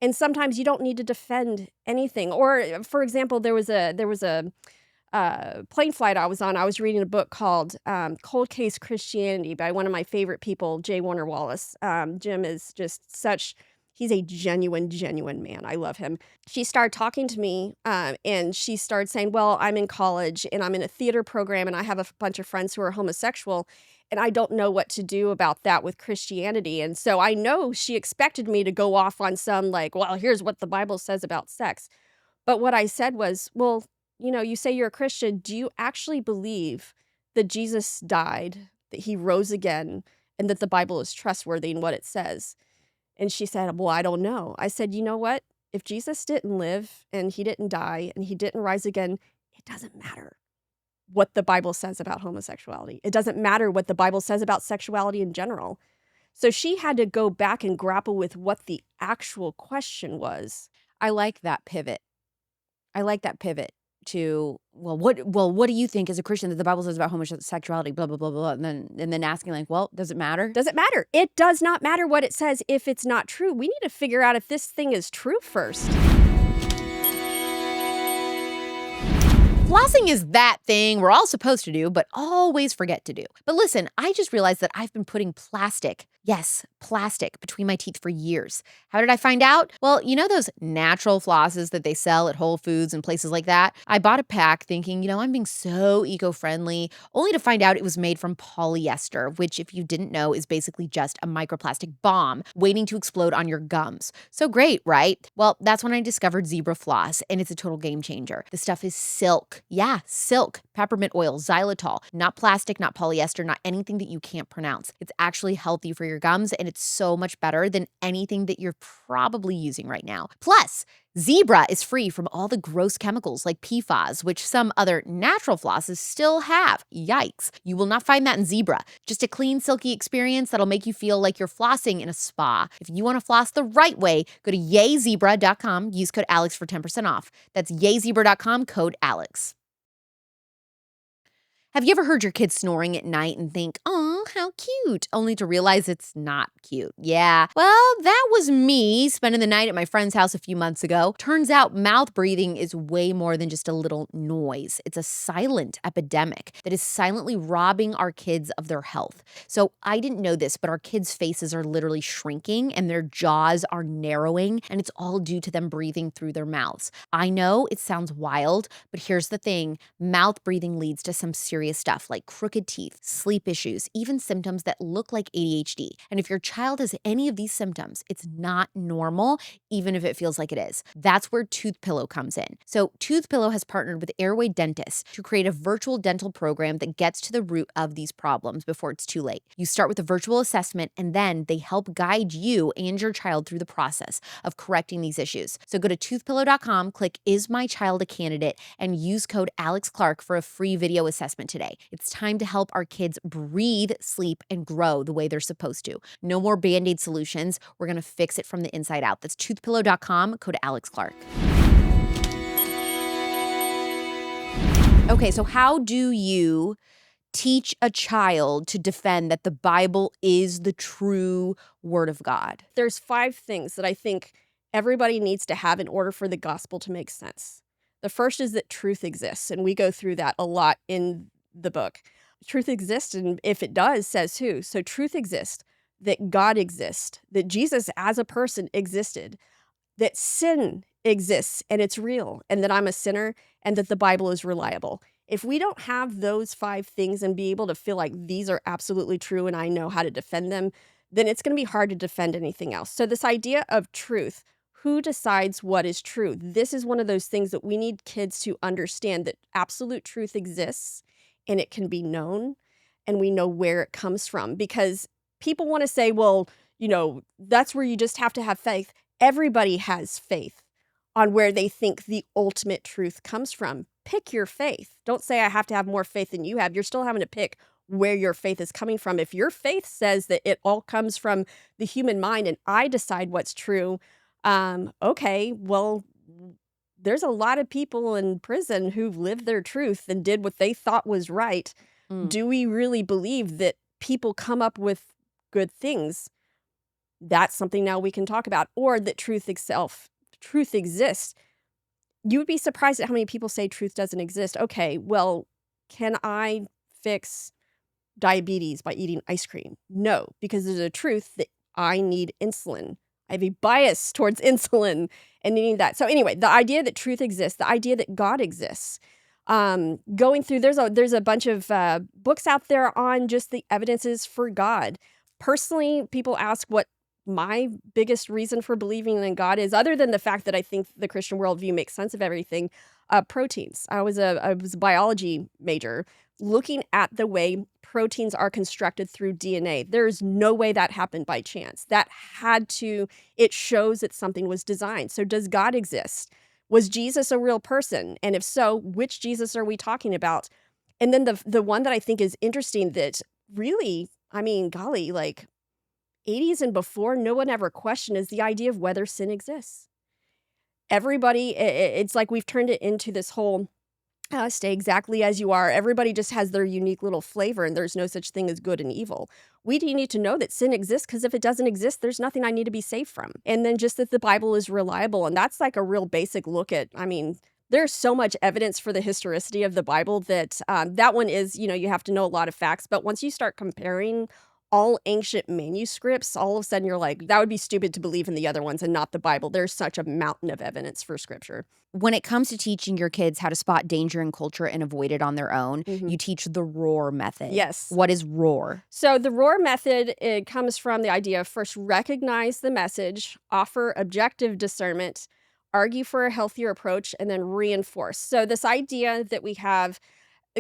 and sometimes you don't need to defend anything. Or, for example, there was a plane flight I was on. I was reading a book called Cold Case Christianity by one of my favorite people, J. Warner Wallace. Jim is just he's a genuine man. I love him. She started talking to me and she started saying, well, I'm in college and I'm in a theater program and I have a bunch of friends who are homosexual and I don't know what to do about that with Christianity. And so I know she expected me to go off on some like, well, here's what the Bible says about sex. But what I said was, well, you say you're a Christian. Do you actually believe that Jesus died, that he rose again, and that the Bible is trustworthy in what it says? And she said, well, I don't know. I said, you know what? If Jesus didn't live and he didn't die and he didn't rise again, it doesn't matter what the Bible says about homosexuality. It doesn't matter what the Bible says about sexuality in general. So she had to go back and grapple with what the actual question was. I like that pivot. To, what do you think as a Christian that the Bible says about homosexuality, blah, blah, blah, blah, and then asking like, well, does it matter? Does it matter? It does not matter what it says if it's not true. We need to figure out if this thing is true first. Flossing is that thing we're all supposed to do, but always forget to do. But listen, I just realized that I've been putting plastic between my teeth for years. How did I find out? Well, you know those natural flosses that they sell at Whole Foods and places like that? I bought a pack thinking, I'm being so eco-friendly, only to find out it was made from polyester, which, if you didn't know, is basically just a microplastic bomb waiting to explode on your gums. So great, right? Well, that's when I discovered Zebra Floss, and it's a total game changer. The stuff is silk. Yeah, silk, peppermint oil, xylitol, not plastic, not polyester, not anything that you can't pronounce. It's actually healthy for your your gums, and it's so much better than anything that you're probably using right now. Plus, Zebra is free from all the gross chemicals like PFAS, which some other natural flosses still have. Yikes. You will not find that in Zebra. Just a clean, silky experience that'll make you feel like you're flossing in a spa. If you want to floss the right way, go to yayzebra.com, use code Alex for 10% off. That's yayzebra.com, code Alex. Have you ever heard your kid snoring at night and think, oh, how cute, only to realize it's not cute? Yeah, well, that was me spending the night at my friend's house a few months ago. Turns out mouth breathing is way more than just a little noise. It's a silent epidemic that is silently robbing our kids of their health. So I didn't know this, but our kids' faces are literally shrinking and their jaws are narrowing, and it's all due to them breathing through their mouths. I know it sounds wild, but here's the thing. Mouth breathing leads to some serious stuff like crooked teeth, sleep issues, even symptoms that look like ADHD. And if your child has any of these symptoms, it's not normal, even if it feels like it is. That's where Tooth Pillow comes in. So Tooth Pillow has partnered with Airway Dentists to create a virtual dental program that gets to the root of these problems before it's too late. You start with a virtual assessment, and then they help guide you and your child through the process of correcting these issues. So go to toothpillow.com, click Is My Child a Candidate, and use code Alex Clark for a free video assessment today. It's time to help our kids breathe, sleep, and grow the way they're supposed to. No more Band-Aid solutions. We're going to fix it from the inside out. That's toothpillow.com, code Alex Clark. Okay, so how do you teach a child to defend that the Bible is the true word of God? There's 5 things that I think everybody needs to have in order for the gospel to make sense. The first is that truth exists, and we go through that a lot in the book. Truth exists, and if it does, says who? So truth exists, that God exists, that Jesus as a person existed, that sin exists and it's real, and that I'm a sinner, and that the Bible is reliable. If we don't have those 5 things and be able to feel like these are absolutely true and I know how to defend them, then it's going to be hard to defend anything else. So this idea of truth, who decides what is true? This is one of those things that we need kids to understand, that absolute truth exists and it can be known, and we know where it comes from. Because people want to say, well, that's where you just have to have faith. Everybody has faith on where they think the ultimate truth comes from. Pick your faith. Don't say I have to have more faith than you have. You're still having to pick where your faith is coming from. If your faith says that it all comes from the human mind and I decide what's true, okay, well, there's a lot of people in prison who've lived their truth and did what they thought was right. Do we really believe that people come up with good things? That's something now we can talk about. Or that truth exists. You would be surprised at how many people say truth doesn't exist. Okay, well, can I fix diabetes by eating ice cream? No, because there's a truth that I need insulin. I have a bias towards insulin and needing that. So anyway, the idea that truth exists, the idea that God exists, going through, there's a bunch of books out there on just the evidences for God. Personally, people ask what my biggest reason for believing in God is, other than the fact that I think the Christian worldview makes sense of everything. Proteins. I was a biology major, looking at the way proteins are constructed through DNA. There's no way that happened by chance. It shows that something was designed. So does God exist? Was Jesus a real person? And if so, which Jesus are we talking about? And then the one that I think is interesting that really, I mean, golly, like 80s and before, no one ever questioned, is the idea of whether sin exists. Everybody, it's like we've turned it into this whole stay exactly as you are. Everybody just has their unique little flavor, and there's no such thing as good and evil. We do need to know that sin exists, because if it doesn't exist, there's nothing I need to be saved from. And then just that the Bible is reliable. And that's like a real basic look at, I mean, there's so much evidence for the historicity of the Bible that that one is, you have to know a lot of facts. But once you start comparing all ancient manuscripts, all of a sudden you're like, that would be stupid to believe in the other ones and not the Bible. There's such a mountain of evidence for scripture. When it comes to teaching your kids how to spot danger in culture and avoid it on their own, you teach the ROAR method. Yes. What is ROAR? So the ROAR method, it comes from the idea of first recognize the message, offer objective discernment, argue for a healthier approach, and then reinforce. So this idea that we have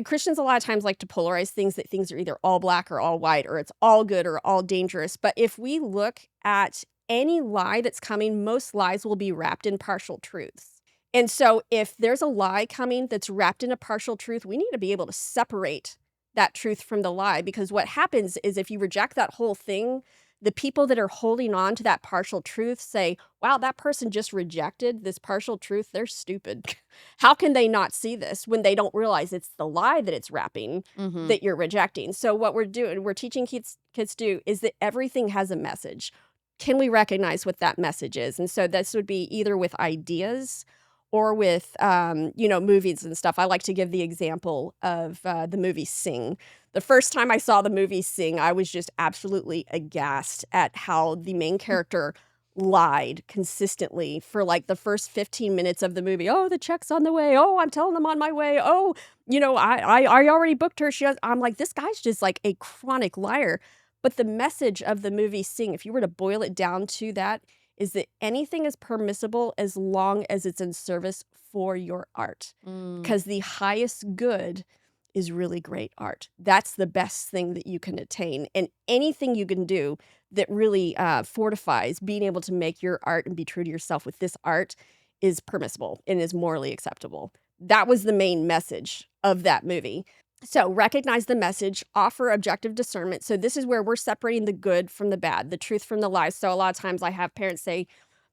Christians a lot of times like to polarize things, that things are either all black or all white, or it's all good or all dangerous. But if we look at any lie that's coming, most lies will be wrapped in partial truths. And so if there's a lie coming that's wrapped in a partial truth, we need to be able to separate that truth from the lie, because what happens is if you reject that whole thing, the people that are holding on to that partial truth say, wow, that person just rejected this partial truth. They're stupid. How can they not see this when they don't realize it's the lie that it's wrapping Mm-hmm. that you're rejecting? So what we're teaching kids do is that everything has a message. Can we recognize what that message is? And so this would be either with ideas or with, movies and stuff. I like to give the example of the movie Sing. The first time I saw the movie Sing, I was just absolutely aghast at how the main character lied consistently for like the first 15 minutes of the movie. Oh, the check's on the way. Oh, I'm telling them on my way. Oh, I already booked her. I'm like, this guy's just like a chronic liar. But the message of the movie Sing, if you were to boil it down to that, is that anything is permissible as long as it's in service for your art. Because the highest good is really great art. That's the best thing that you can attain. And anything you can do that really fortifies being able to make your art and be true to yourself with this art is permissible and is morally acceptable. That was the main message of that movie. So recognize the message, offer objective discernment. So this is where we're separating the good from the bad, the truth from the lies. So a lot of times I have parents say,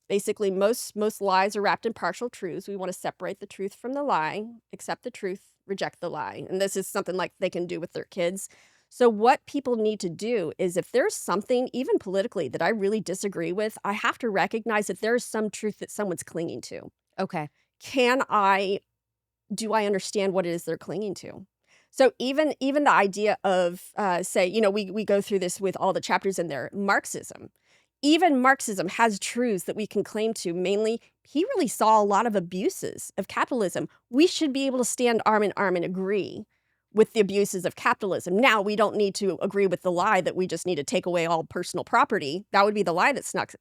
basically, most lies are wrapped in partial truths. We want to separate the truth from the lie, accept the truth, reject the lie. And this is something like they can do with their kids. So what people need to do is if there's something, even politically, that I really disagree with, I have to recognize that there's some truth that someone's clinging to. Okay. Do I understand what it is they're clinging to? So even the idea of, we go through this with all the chapters in there, Marxism. Even Marxism has truths that we can claim to. Mainly, he really saw a lot of abuses of capitalism. We should be able to stand arm in arm and agree with the abuses of capitalism. Now, we don't need to agree with the lie that we just need to take away all personal property. That would be the lie that snuck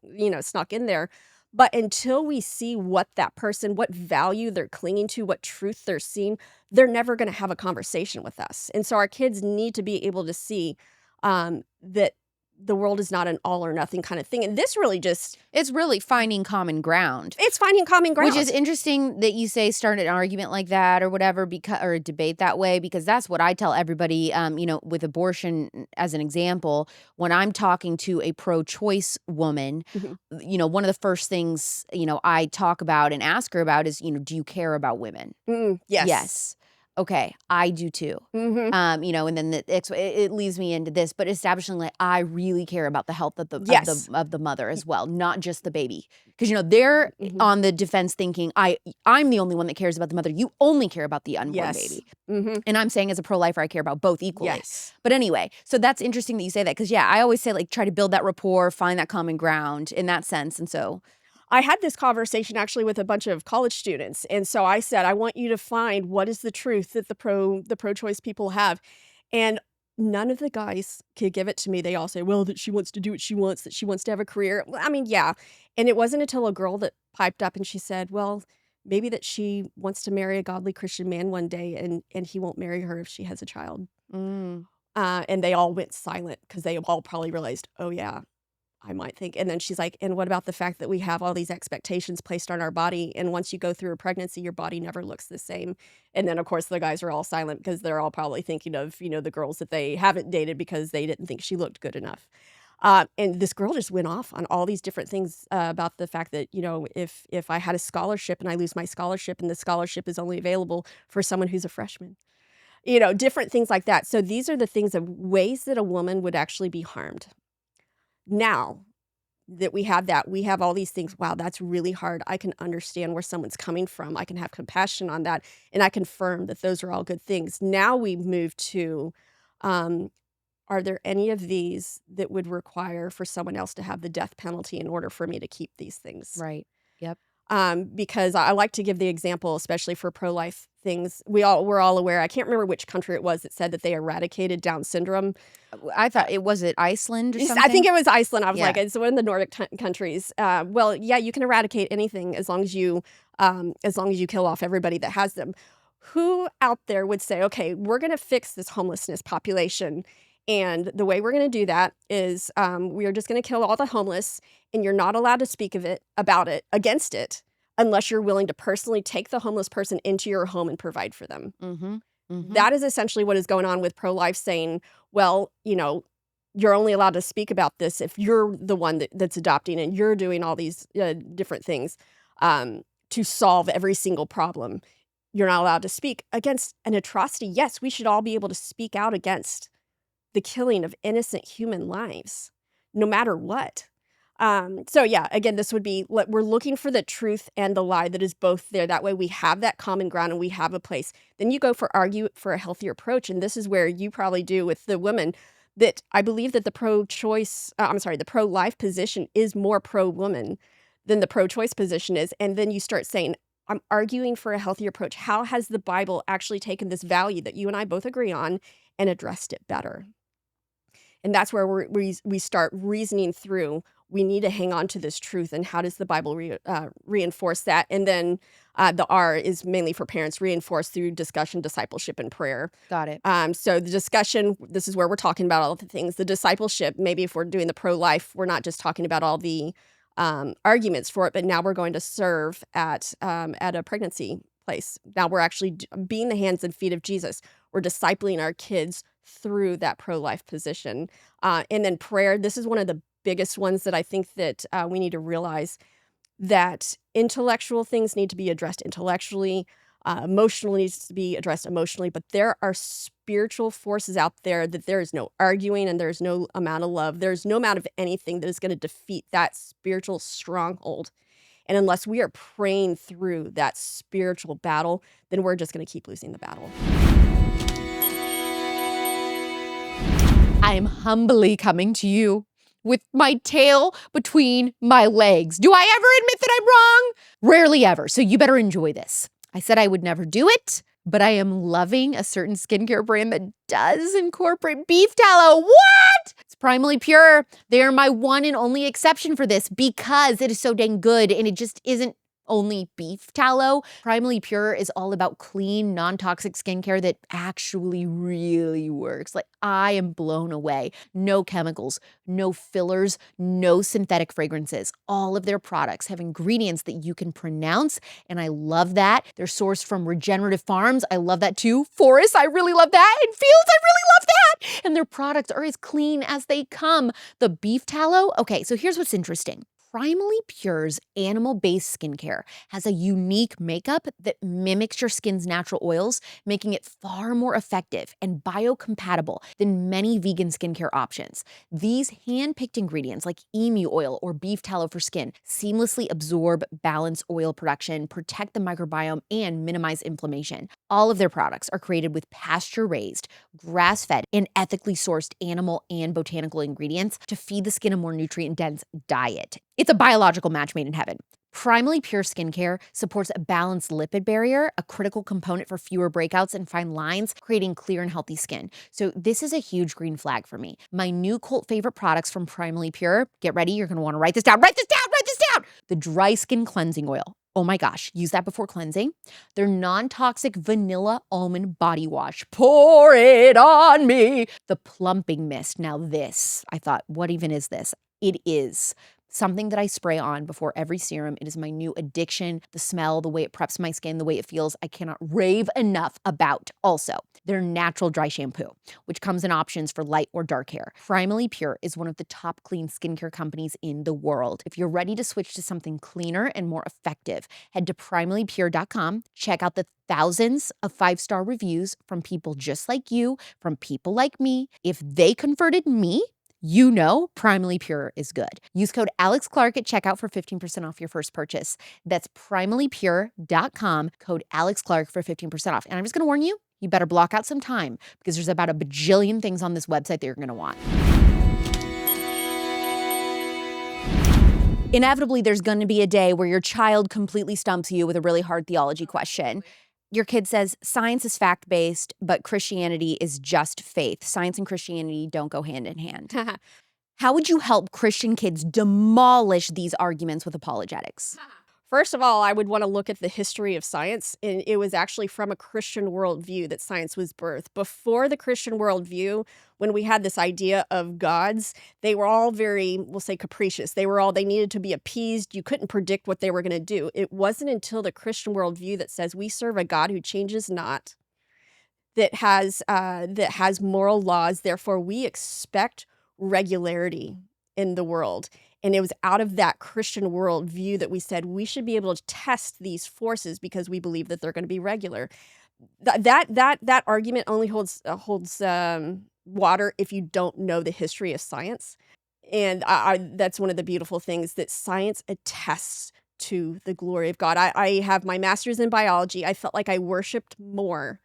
in there. But until we see what that person, what value they're clinging to, what truth they're seeing, they're never going to have a conversation with us. And so our kids need to be able to see that the world is not an all or nothing kind of thing. And this really it's really finding common ground. It's finding common ground. Which is interesting that you say start an argument like that or whatever, or a debate that way, because that's what I tell everybody, with abortion as an example. When I'm talking to a pro-choice woman, one of the first things, I talk about and ask her about is, do you care about women? Yes. Yes. Okay, I do too. And then it leads me into this, but establishing like I really care about the health of the mother as well, not just the baby, because they're on the defense thinking I'm the only one that cares about the mother. You only care about the unborn baby, and I'm saying as a pro-lifer I care about both equally. Yes. But anyway, so that's interesting that you say that, because I always say like try to build that rapport, find that common ground in that sense, and so. I had this conversation actually with a bunch of college students. And so I said, I want you to find what is the truth that the pro-choice people have. And none of the guys could give it to me. They all say, well, that she wants to do what she wants, that she wants to have a career. Well, I mean, yeah. And it wasn't until a girl that piped up and she said, well, maybe that she wants to marry a godly Christian man one day and he won't marry her if she has a child. And they all went silent because they all probably realized, oh, yeah. I might think. And then she's like, and what about the fact that we have all these expectations placed on our body? And once you go through a pregnancy, your body never looks the same. And then, of course, the guys are all silent because they're all probably thinking of, the girls that they haven't dated because they didn't think she looked good enough. And this girl just went off on all these different things about the fact that, if I had a scholarship and I lose my scholarship and the scholarship is only available for someone who's a freshman, different things like that. So these are the things of ways that a woman would actually be harmed. Now that we have all these things, wow, that's really hard. I can understand where someone's coming from. I can have compassion on that. And I confirm that those are all good things. Now we move to, are there any of these that would require for someone else to have the death penalty in order for me to keep these things? Right. Yep. Because I like to give the example, especially for pro-life things. We're all aware. I can't remember which country it was that said that they eradicated Down syndrome. I thought was it Iceland or something? I think it was Iceland. I was like, it's one of the Nordic countries. Well, yeah, you can eradicate anything as long as you kill off everybody that has them. Who out there would say, okay, we're going to fix this homelessness population? And the way we're going to do that is we are just going to kill all the homeless, and you're not allowed to speak against it, unless you're willing to personally take the homeless person into your home and provide for them. Mm-hmm. Mm-hmm. That is essentially what is going on with pro-life, saying, well, you're only allowed to speak about this if you're the one that's adopting and you're doing all these different things to solve every single problem. You're not allowed to speak against an atrocity. Yes, we should all be able to speak out against the killing of innocent human lives, no matter what. So yeah, again, this would be, we're looking for the truth and the lie that is both there. That way we have that common ground and we have a place. Then you go argue for a healthier approach. And this is where you probably do with the women, that I believe that the the pro-life position is more pro-woman than the pro-choice position is. And then you start saying, I'm arguing for a healthier approach. How has the Bible actually taken this value that you and I both agree on and addressed it better? And that's where we start reasoning through, we need to hang on to this truth, and how does the Bible reinforce that? And then the R is mainly for parents, reinforced through discussion, discipleship, and prayer. Got it. So the discussion, this is where we're talking about all the things. The discipleship, maybe if we're doing the pro-life, we're not just talking about all the arguments for it, but now we're going to serve at a pregnancy place. Now we're actually being the hands and feet of Jesus. We're discipling our kids through that pro-life position. And then prayer, this is one of the biggest ones that I think that we need to realize, that intellectual things need to be addressed intellectually, emotional needs to be addressed emotionally, but there are spiritual forces out there that there is no arguing, and there's no amount of love. There's no amount of anything that is going to defeat that spiritual stronghold. And unless we are praying through that spiritual battle, then we're just going to keep losing the battle. I am humbly coming to you with my tail between my legs. Do I ever admit that I'm wrong? Rarely ever, so you better enjoy this. I said I would never do it, but I am loving a certain skincare brand that does incorporate beef tallow. What? It's Primally Pure. They are my one and only exception for this, because it is so dang good, and it just isn't only beef tallow. Primally Pure is all about clean, non-toxic skincare that actually really works. Like, I am blown away. No chemicals, no fillers, no synthetic fragrances. All of their products have ingredients that you can pronounce, and I love that. They're sourced from regenerative farms. I love that too. Forests, I really love that. And fields, I really love that. And their products are as clean as they come. The beef tallow, okay, so here's what's interesting. Primally Pure's animal-based skincare has a unique makeup that mimics your skin's natural oils, making it far more effective and biocompatible than many vegan skincare options. These hand-picked ingredients like emu oil or beef tallow for skin seamlessly absorb, balance oil production, protect the microbiome, and minimize inflammation. All of their products are created with pasture-raised, grass-fed, and ethically sourced animal and botanical ingredients to feed the skin a more nutrient-dense diet. It's a biological match made in heaven. Primally Pure skincare supports a balanced lipid barrier, a critical component for fewer breakouts and fine lines, creating clear and healthy skin. So this is a huge green flag for me. My new cult favorite products from Primally Pure, get ready, you're gonna wanna write this down, write this down, write this down! The Dry Skin Cleansing Oil. Oh my gosh, use that before cleansing. Their non-toxic vanilla almond body wash. Pour it on me. The Plumping Mist. Now this, I thought, what even is this? It is something that I spray on before every serum. It is my new addiction. The smell, the way it preps my skin, the way it feels, I cannot rave enough about. Also, their natural dry shampoo, which comes in options for light or dark hair. Primally Pure is one of the top clean skincare companies in the world. If you're ready to switch to something cleaner and more effective, head to primallypure.com. Check out the thousands of 5-star reviews from people just like you, from people like me. If they converted me, you know Primally Pure is good. Use code AlexClark at checkout for 15% off your first purchase. That's primallypure.com, code AlexClark for 15% off. And I'm just gonna warn you, you better block out some time, because there's about a bajillion things on this website that you're gonna want. Inevitably, there's gonna be a day where your child completely stumps you with a really hard theology question. Your kid says, science is fact-based, but Christianity is just faith. Science and Christianity don't go hand in hand. How would you help Christian kids demolish these arguments with apologetics? First of all, I would want to look at the history of science, and it was actually from a Christian worldview that science was birthed. Before the Christian worldview, when we had this idea of gods, they were all very, we'll say, capricious. They needed to be appeased. You couldn't predict what they were going to do. It wasn't until the Christian worldview that says we serve a God who changes not, that has moral laws. Therefore, we expect regularity in the world. And it was out of that Christian worldview that we said we should be able to test these forces because we believe that they're going to be regular. That argument only holds water if you don't know the history of science. And that's one of the beautiful things, that science attests to the glory of God. I have my master's in biology. I felt like I worshiped more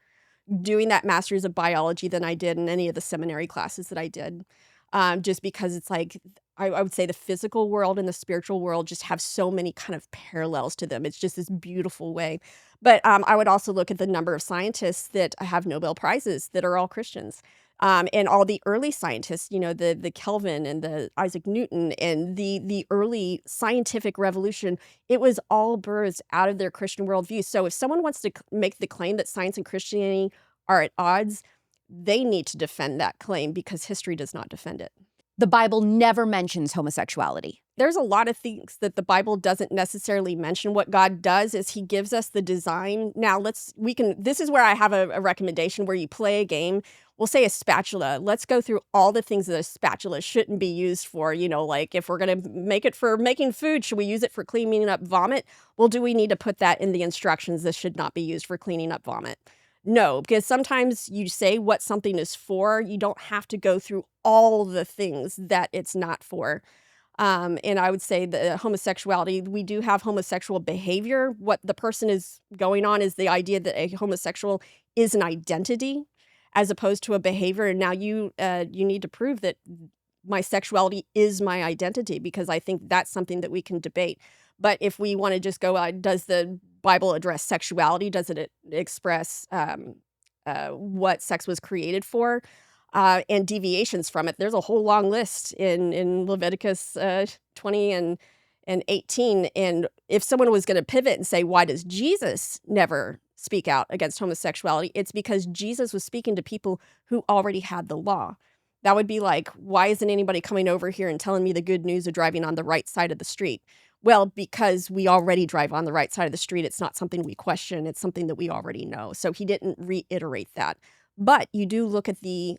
doing that master's of biology than I did in any of the seminary classes that I did. Just because it's like, I would say the physical world and the spiritual world just have so many kind of parallels to them. It's just this beautiful way. But I would also look at the number of scientists that have Nobel Prizes that are all Christians. And all the early scientists, the Kelvin and the Isaac Newton and the early scientific revolution, it was all birthed out of their Christian worldview. So if someone wants to make the claim that science and Christianity are at odds, they need to defend that claim because history does not defend it. The Bible never mentions homosexuality. There's a lot of things that the Bible doesn't necessarily mention. What God does is he gives us the design. Now this is where I have a recommendation where you play a game. We'll say a spatula. Let's go through all the things that a spatula shouldn't be used for. Like if we're going to make it for making food, should we use it for cleaning up vomit? Well, do we need to put that in the instructions? This should not be used for cleaning up vomit. No, because sometimes you say what something is for. You don't have to go through all the things that it's not for. And I would say the homosexuality, we do have homosexual behavior. What the person is going on is the idea that a homosexual is an identity as opposed to a behavior. And now you need to prove that my sexuality is my identity, because I think that's something that we can debate. But if we want to just go, does the Bible address sexuality? Does it express what sex was created for? And deviations from it. There's a whole long list in Leviticus 20 and 18. And if someone was going to pivot and say, why does Jesus never speak out against homosexuality? It's because Jesus was speaking to people who already had the law. That would be like, why isn't anybody coming over here and telling me the good news of driving on the right side of the street? Well, because we already drive on the right side of the street. It's not something we question. It's something that we already know. So he didn't reiterate that. But you do look at the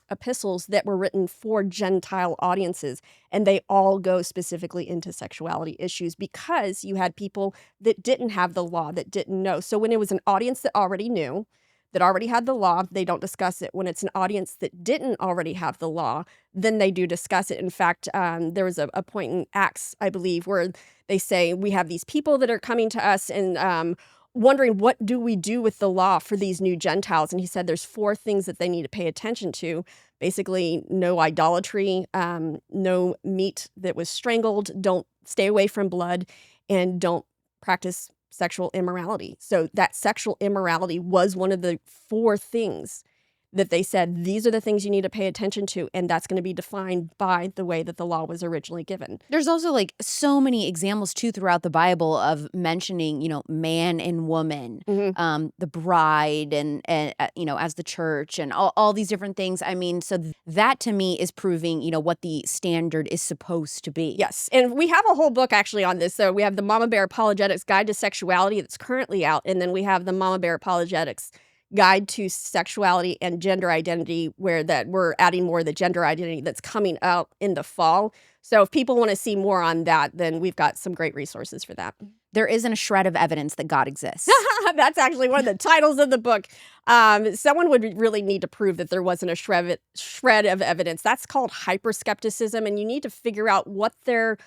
epistles that were written for Gentile audiences, and they all go specifically into sexuality issues because you had people that didn't have the law, that didn't know. So when it was an audience that already knew, that already had the law, they don't discuss it. When it's an audience that didn't already have the law, then they do discuss it. In fact, there was a point in Acts, I believe, where they say, we have these people that are coming to us and wondering, what do we do with the law for these new Gentiles? And he said there's 4 things that they need to pay attention to. Basically, no idolatry, no meat that was strangled, don't stay away from blood, and don't practice sexual immorality. So that sexual immorality was one of the 4 things that they said, these are the things you need to pay attention to. And that's going to be defined by the way that the law was originally given. There's also like so many examples too throughout the Bible of mentioning, man and woman, the bride and as the church and all these different things. I mean, so that to me is proving, what the standard is supposed to be. Yes. And we have a whole book actually on this. So we have the Mama Bear Apologetics Guide to Sexuality that's currently out. And then we have the Mama Bear Apologetics Guide to Sexuality and Gender Identity, where that we're adding more of the gender identity that's coming out in the fall. So if people want to see more on that, then we've got some great resources for that. There isn't a shred of evidence that God exists. That's actually one of the titles of the book. Someone would really need to prove that there wasn't a shred of evidence. That's called hyperskepticism, and you need to figure out what their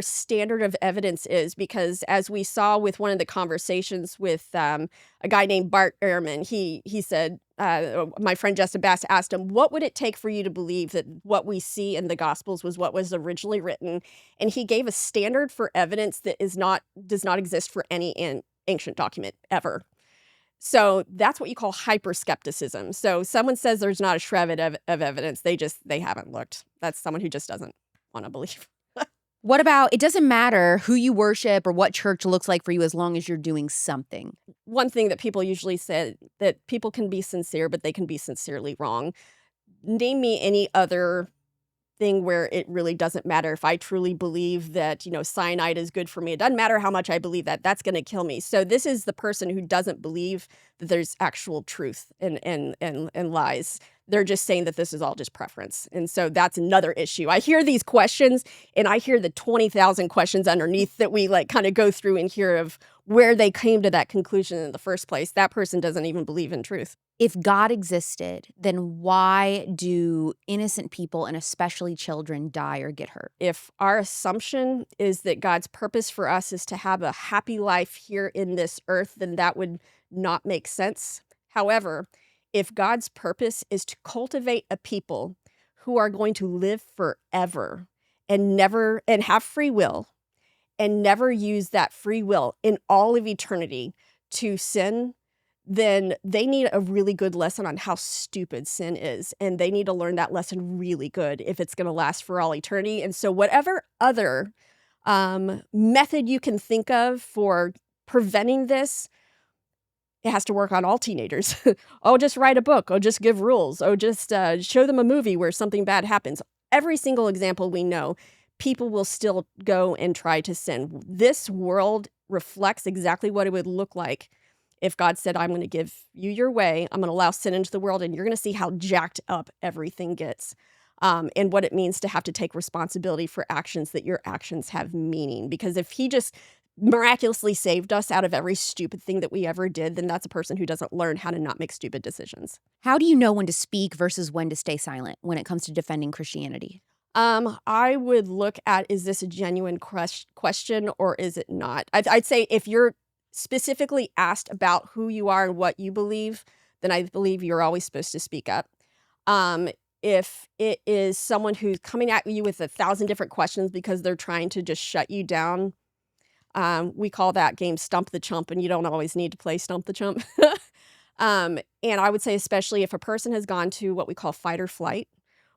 standard of evidence is, because as we saw with one of the conversations with a guy named Bart Ehrman, he said, my friend Justin Bass asked him, what would it take for you to believe that what we see in the Gospels was what was originally written? And he gave a standard for evidence that does not exist for any ancient document ever. So that's what you call hyperskepticism. So someone says there's not a shred of evidence, they haven't looked. That's someone who just doesn't want to believe. What about, it doesn't matter who you worship or what church looks like for you as long as you're doing something? One thing that people usually say that people can be sincere, but they can be sincerely wrong. Name me any other thing where it really doesn't matter if I truly believe that, cyanide is good for me. It doesn't matter how much I believe that. That's going to kill me. So this is the person who doesn't believe that there's actual truth and lies. They're just saying that this is all just preference. And so that's another issue. I hear these questions and I hear the 20,000 questions underneath that we like kind of go through and hear of where they came to that conclusion in the first place. That person doesn't even believe in truth. If God existed, then why do innocent people and especially children die or get hurt? If our assumption is that God's purpose for us is to have a happy life here in this earth, then that would not make sense. However, if God's purpose is to cultivate a people who are going to live forever and have free will and never use that free will in all of eternity to sin, then they need a really good lesson on how stupid sin is. And they need to learn that lesson really good if it's going to last for all eternity. And so whatever other method you can think of for preventing this, it has to work on all teenagers. Oh, just write a book. Oh, just give rules. Oh, just show them a movie where something bad happens. Every single example we know, people will still go and try to sin. This world reflects exactly what it would look like if God said, I'm going to give you your way, I'm going to allow sin into the world, and you're going to see how jacked up everything gets, and what it means to have to take responsibility for actions, that your actions have meaning. Because if he just miraculously saved us out of every stupid thing that we ever did, then that's a person who doesn't learn how to not make stupid decisions. How do you know when to speak versus when to stay silent when it comes to defending Christianity? I would look at, is this a genuine question or is it not? I'd say if you're specifically asked about who you are and what you believe, then I believe you're always supposed to speak up. If it is someone who's coming at you with 1,000 different questions because they're trying to just shut you down, we call that game Stump the Chump, and you don't always need to play Stump the Chump. And I would say especially if a person has gone to what we call fight or flight,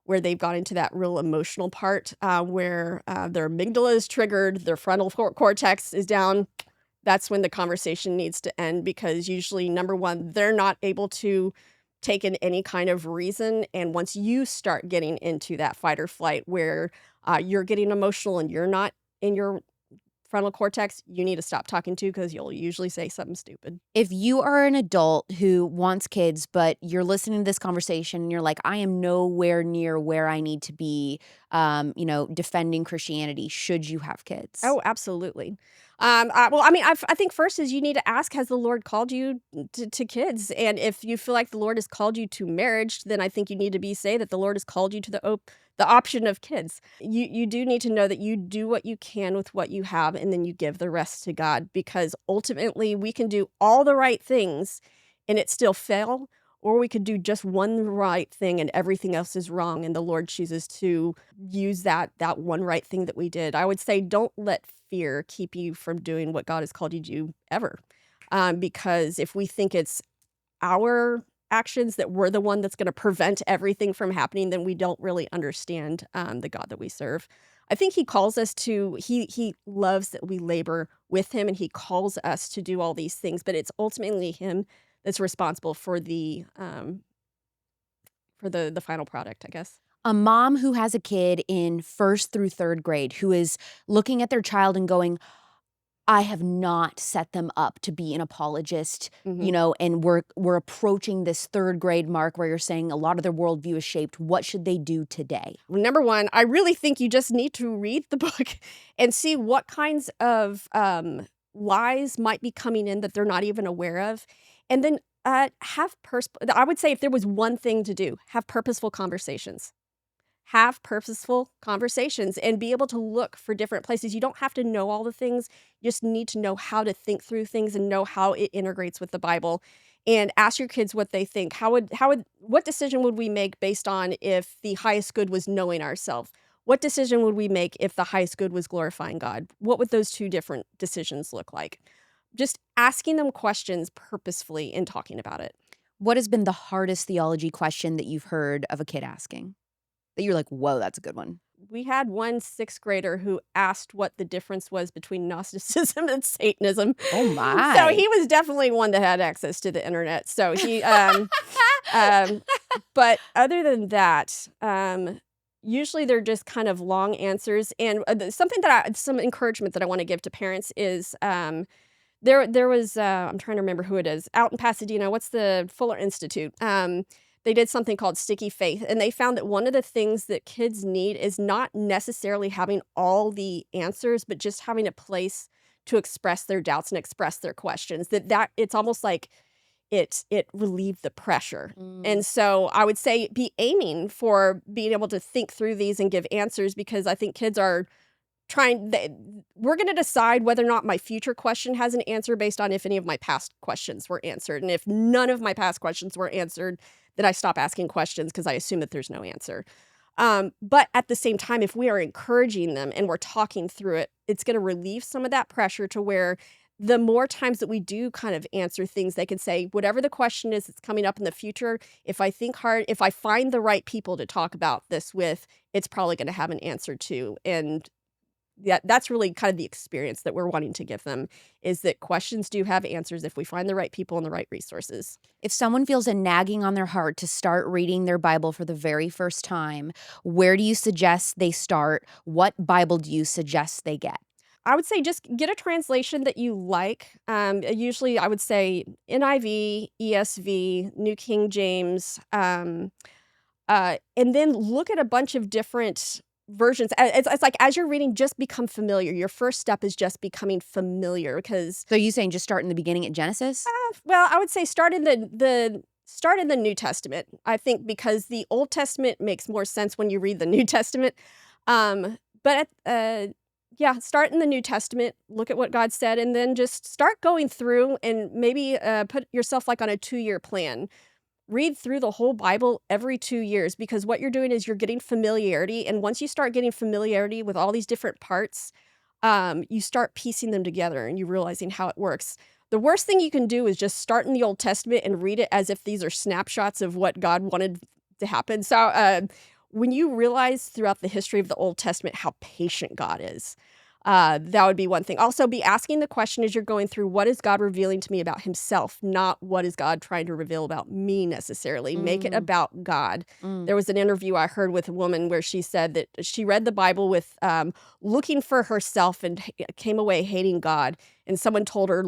where they've gone into that real emotional part, where their amygdala is triggered, their frontal cortex is down, that's when the conversation needs to end, because usually, number one, they're not able to take in any kind of reason. And once you start getting into that fight or flight where you're getting emotional and you're not in your frontal cortex, you need to stop talking to, because you'll usually say something stupid. If you are an adult who wants kids, but you're listening to this conversation and you're like, I am nowhere near where I need to be, defending Christianity, should you have kids? Oh, absolutely. I think first is you need to ask, has the Lord called you to kids? And if you feel like the Lord has called you to marriage, then I think you need to say that the Lord has called you to the option of kids. You do need to know that you do what you can with what you have, and then you give the rest to God, because ultimately we can do all the right things and it still fail, or we could do just one right thing and everything else is wrong, and the Lord chooses to use that one right thing that we did. I would say don't let fear keep you from doing what God has called you to do ever. Because if we think it's our actions that we're the one that's going to prevent everything from happening, then we don't really understand the God that we serve. I think he calls us to, he loves that we labor with him, and he calls us to do all these things, but it's ultimately him that's responsible for the final product, I guess. A mom who has a kid in 1st through 3rd grade who is looking at their child and going, I have not set them up to be an apologist, Mhm. and we're approaching this 3rd grade mark where you're saying a lot of their worldview is shaped. What should they do today? Well, number one, I really think you just need to read the book and see what kinds of lies might be coming in that they're not even aware of. And then I would say if there was one thing to do, have purposeful conversations. Have purposeful conversations and be able to look for different places. You don't have to know all the things. You just need to know how to think through things and know how it integrates with the Bible. And ask your kids what they think. What decision would we make based on if the highest good was knowing ourselves? What decision would we make if the highest good was glorifying God? What would those two different decisions look like? Just asking them questions purposefully and talking about it. What has been the hardest theology question that you've heard of a kid asking? That you're like, whoa, that's a good one. we had one sixth grader who asked what the difference was between Gnosticism and Satanism. Oh So my. he was definitely one that had access to the internet. So he, but other than that, usually they're just kind of long answers. And some encouragement that I want to give to parents is, there was, I'm trying to remember who it is, out in Pasadena. What's the Fuller Institute? They did something called Sticky Faith, and they found that one of the things that kids need is not necessarily having all the answers, but just having a place to express their doubts and express their questions. That it's almost like it relieved the pressure. And so I would say be aiming for being able to think through these and give answers, because I think kids are we're going to decide whether or not my future question has an answer based on if any of my past questions were answered. And if none of my past questions were answered, then I stop asking questions because I assume that there's no answer. But at the same time, if we are encouraging them and we're talking through it, it's going to relieve some of that pressure to where the more times that we do kind of answer things, they can say, whatever the question is that's coming up in the future, if I think hard, if I find the right people to talk about this with, it's probably going to have an answer too. And that's really kind of the experience that we're wanting to give them, is that questions do have answers if we find the right people and the right resources. If someone feels a nagging on their heart to start reading their Bible for the very first time, where do you suggest they start? What Bible do you suggest they get? I would say just get a translation that you like. Usually I would say NIV, ESV, New King James, and then look at a bunch of different versions. It's like as you're reading, just become familiar. Your first step is just becoming familiar, because So you saying just start in the beginning at Genesis? well, I would say start in the New Testament. I think because the Old Testament makes more sense when you read the New Testament. But yeah, start in the New Testament, look at what God said, and then just start going through and maybe put yourself like on a 2-year plan. Read through the whole Bible every 2 years, because what you're doing is you're getting familiarity. And once you start getting familiarity with all these different parts, you start piecing them together and you're realizing how it works. The worst thing you can do is just start in the Old Testament and read it as if these are snapshots of what God wanted to happen. So when you realize throughout the history of the Old Testament how patient God is, that would be one thing. Also, be asking the question as you're going through, what is God revealing to me about himself, not what is God trying to reveal about me necessarily. Make it about God. There was an interview I heard with a woman where she said that she read the Bible with looking for herself and came away hating God. And someone told her,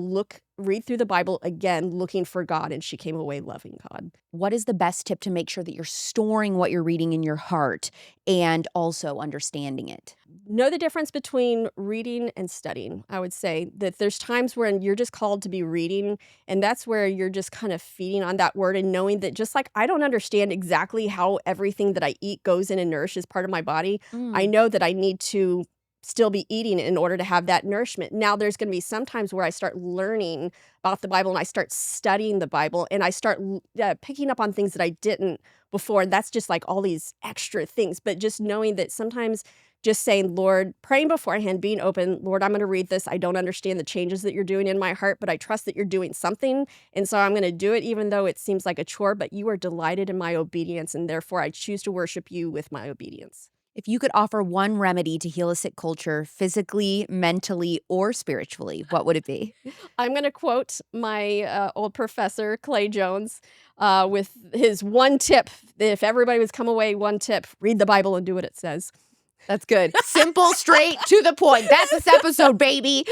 read through the Bible again, looking for God. And she came away loving God. What is the best tip to make sure that you're storing what you're reading in your heart and also understanding it? Know the difference between reading and studying. I would say that there's times when you're just called to be reading, and that's where you're just kind of feeding on that word and knowing that, just like I don't understand exactly how everything that I eat goes in and nourishes part of my body, I know that I need to still be eating in order to have that nourishment. Now, there's going to be some times where I start learning about the Bible and I start studying the Bible and I start picking up on things that I didn't before. And that's just like all these extra things. But just knowing that sometimes just saying, Lord, praying beforehand, being open, Lord, I'm going to read this. I don't understand the changes that you're doing in my heart, but I trust that you're doing something. And so I'm going to do it even though it seems like a chore, but you are delighted in my obedience. And therefore I choose to worship you with my obedience. If you could offer one remedy to heal a sick culture, physically, mentally, or spiritually, what would it be? I'm going to quote my old professor, Clay Jones, with his one tip. If everybody was come away, one tip, read the Bible and do what it says. That's good. Simple, straight, to the point. That's this episode, baby.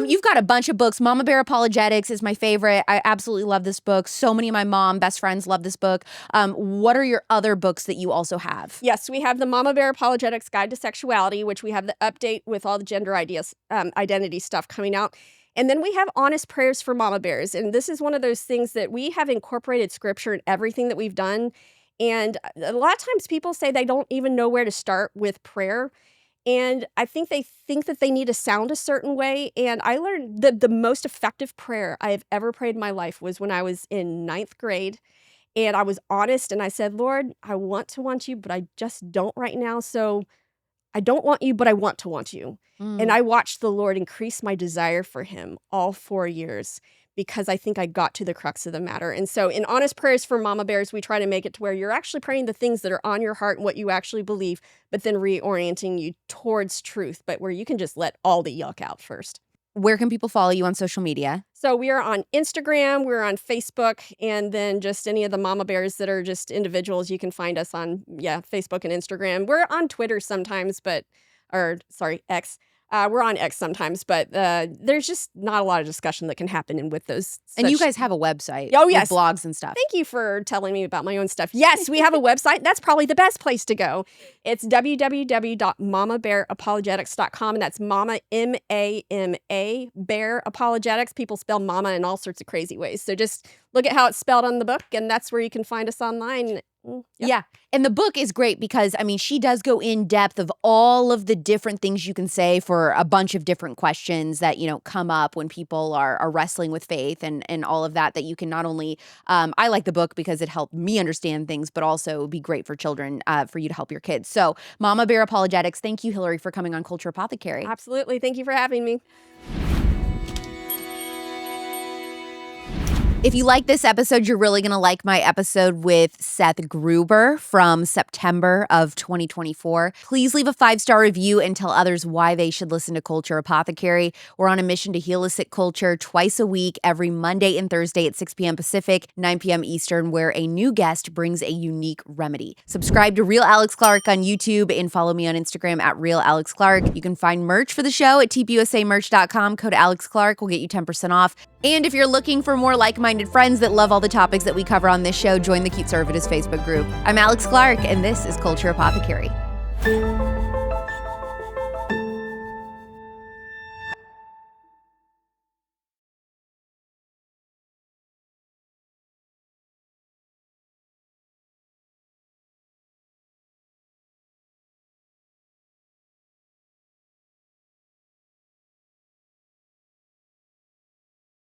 You've got a bunch of books. Mama Bear Apologetics is my favorite. I absolutely love this book. So many of my mom best friends love this book. What are your other books that you also have? Yes, we have the Mama Bear Apologetics Guide to Sexuality, which we have the update with all the gender ideas, identity stuff coming out. And then we have Honest Prayers for Mama Bears. And this is one of those things that we have incorporated scripture in everything that we've done. And a lot of times people say they don't even know where to start with prayer. And I think they think that they need to sound a certain way. And I learned that the most effective prayer I have ever prayed in my life was when I was in 9th grade. And I was honest and I said, Lord, I want to want you, but I just don't right now. So I don't want you, but I want you. And I watched the Lord increase my desire for him all 4 years, because I think I got to the crux of the matter. And so in Honest Prayers for Mama Bears, we try to make it to where you're actually praying the things that are on your heart and what you actually believe, but then reorienting you towards truth, but where you can just let all the yuck out first. Where can people follow you on social media? So we are on Instagram, we're on Facebook, and then just any of the Mama Bears that are just individuals, you can find us on, Facebook and Instagram. We're on Twitter sometimes, X. We're on X sometimes, but there's just not a lot of discussion that can happen with those. And you guys have a website. Oh, yes. With blogs and stuff. Thank you for telling me about my own stuff. Yes, we have a website. That's probably the best place to go. It's www.mamabearapologetics.com, and that's Mama, M-A-M-A, Bear Apologetics. People spell mama in all sorts of crazy ways. So just look at how it's spelled on the book, and that's where you can find us online. Yep. Yeah. And the book is great because, I mean, she does go in depth of all of the different things you can say for a bunch of different questions that, come up when people are wrestling with faith and all of that you can not only, I like the book because it helped me understand things, but also be great for children, for you to help your kids. So Mama Bear Apologetics, thank you, Hillary, for coming on Culture Apothecary. Absolutely. Thank you for having me. If you like this episode, you're really going to like my episode with Seth Gruber from September of 2024. Please leave a 5-star review and tell others why they should listen to Culture Apothecary. We're on a mission to heal the sick culture twice a week, every Monday and Thursday at 6 p.m. Pacific, 9 p.m. Eastern, where a new guest brings a unique remedy. Subscribe to Real Alex Clark on YouTube and follow me on Instagram at Real Alex Clark. You can find merch for the show at tpusamerch.com. Code Alex Clark will get you 10% off. And if you're looking for more like-minded friends that love all the topics that we cover on this show, join the Cute Conservatives Facebook group. I'm Alex Clark, and this is Culture Apothecary.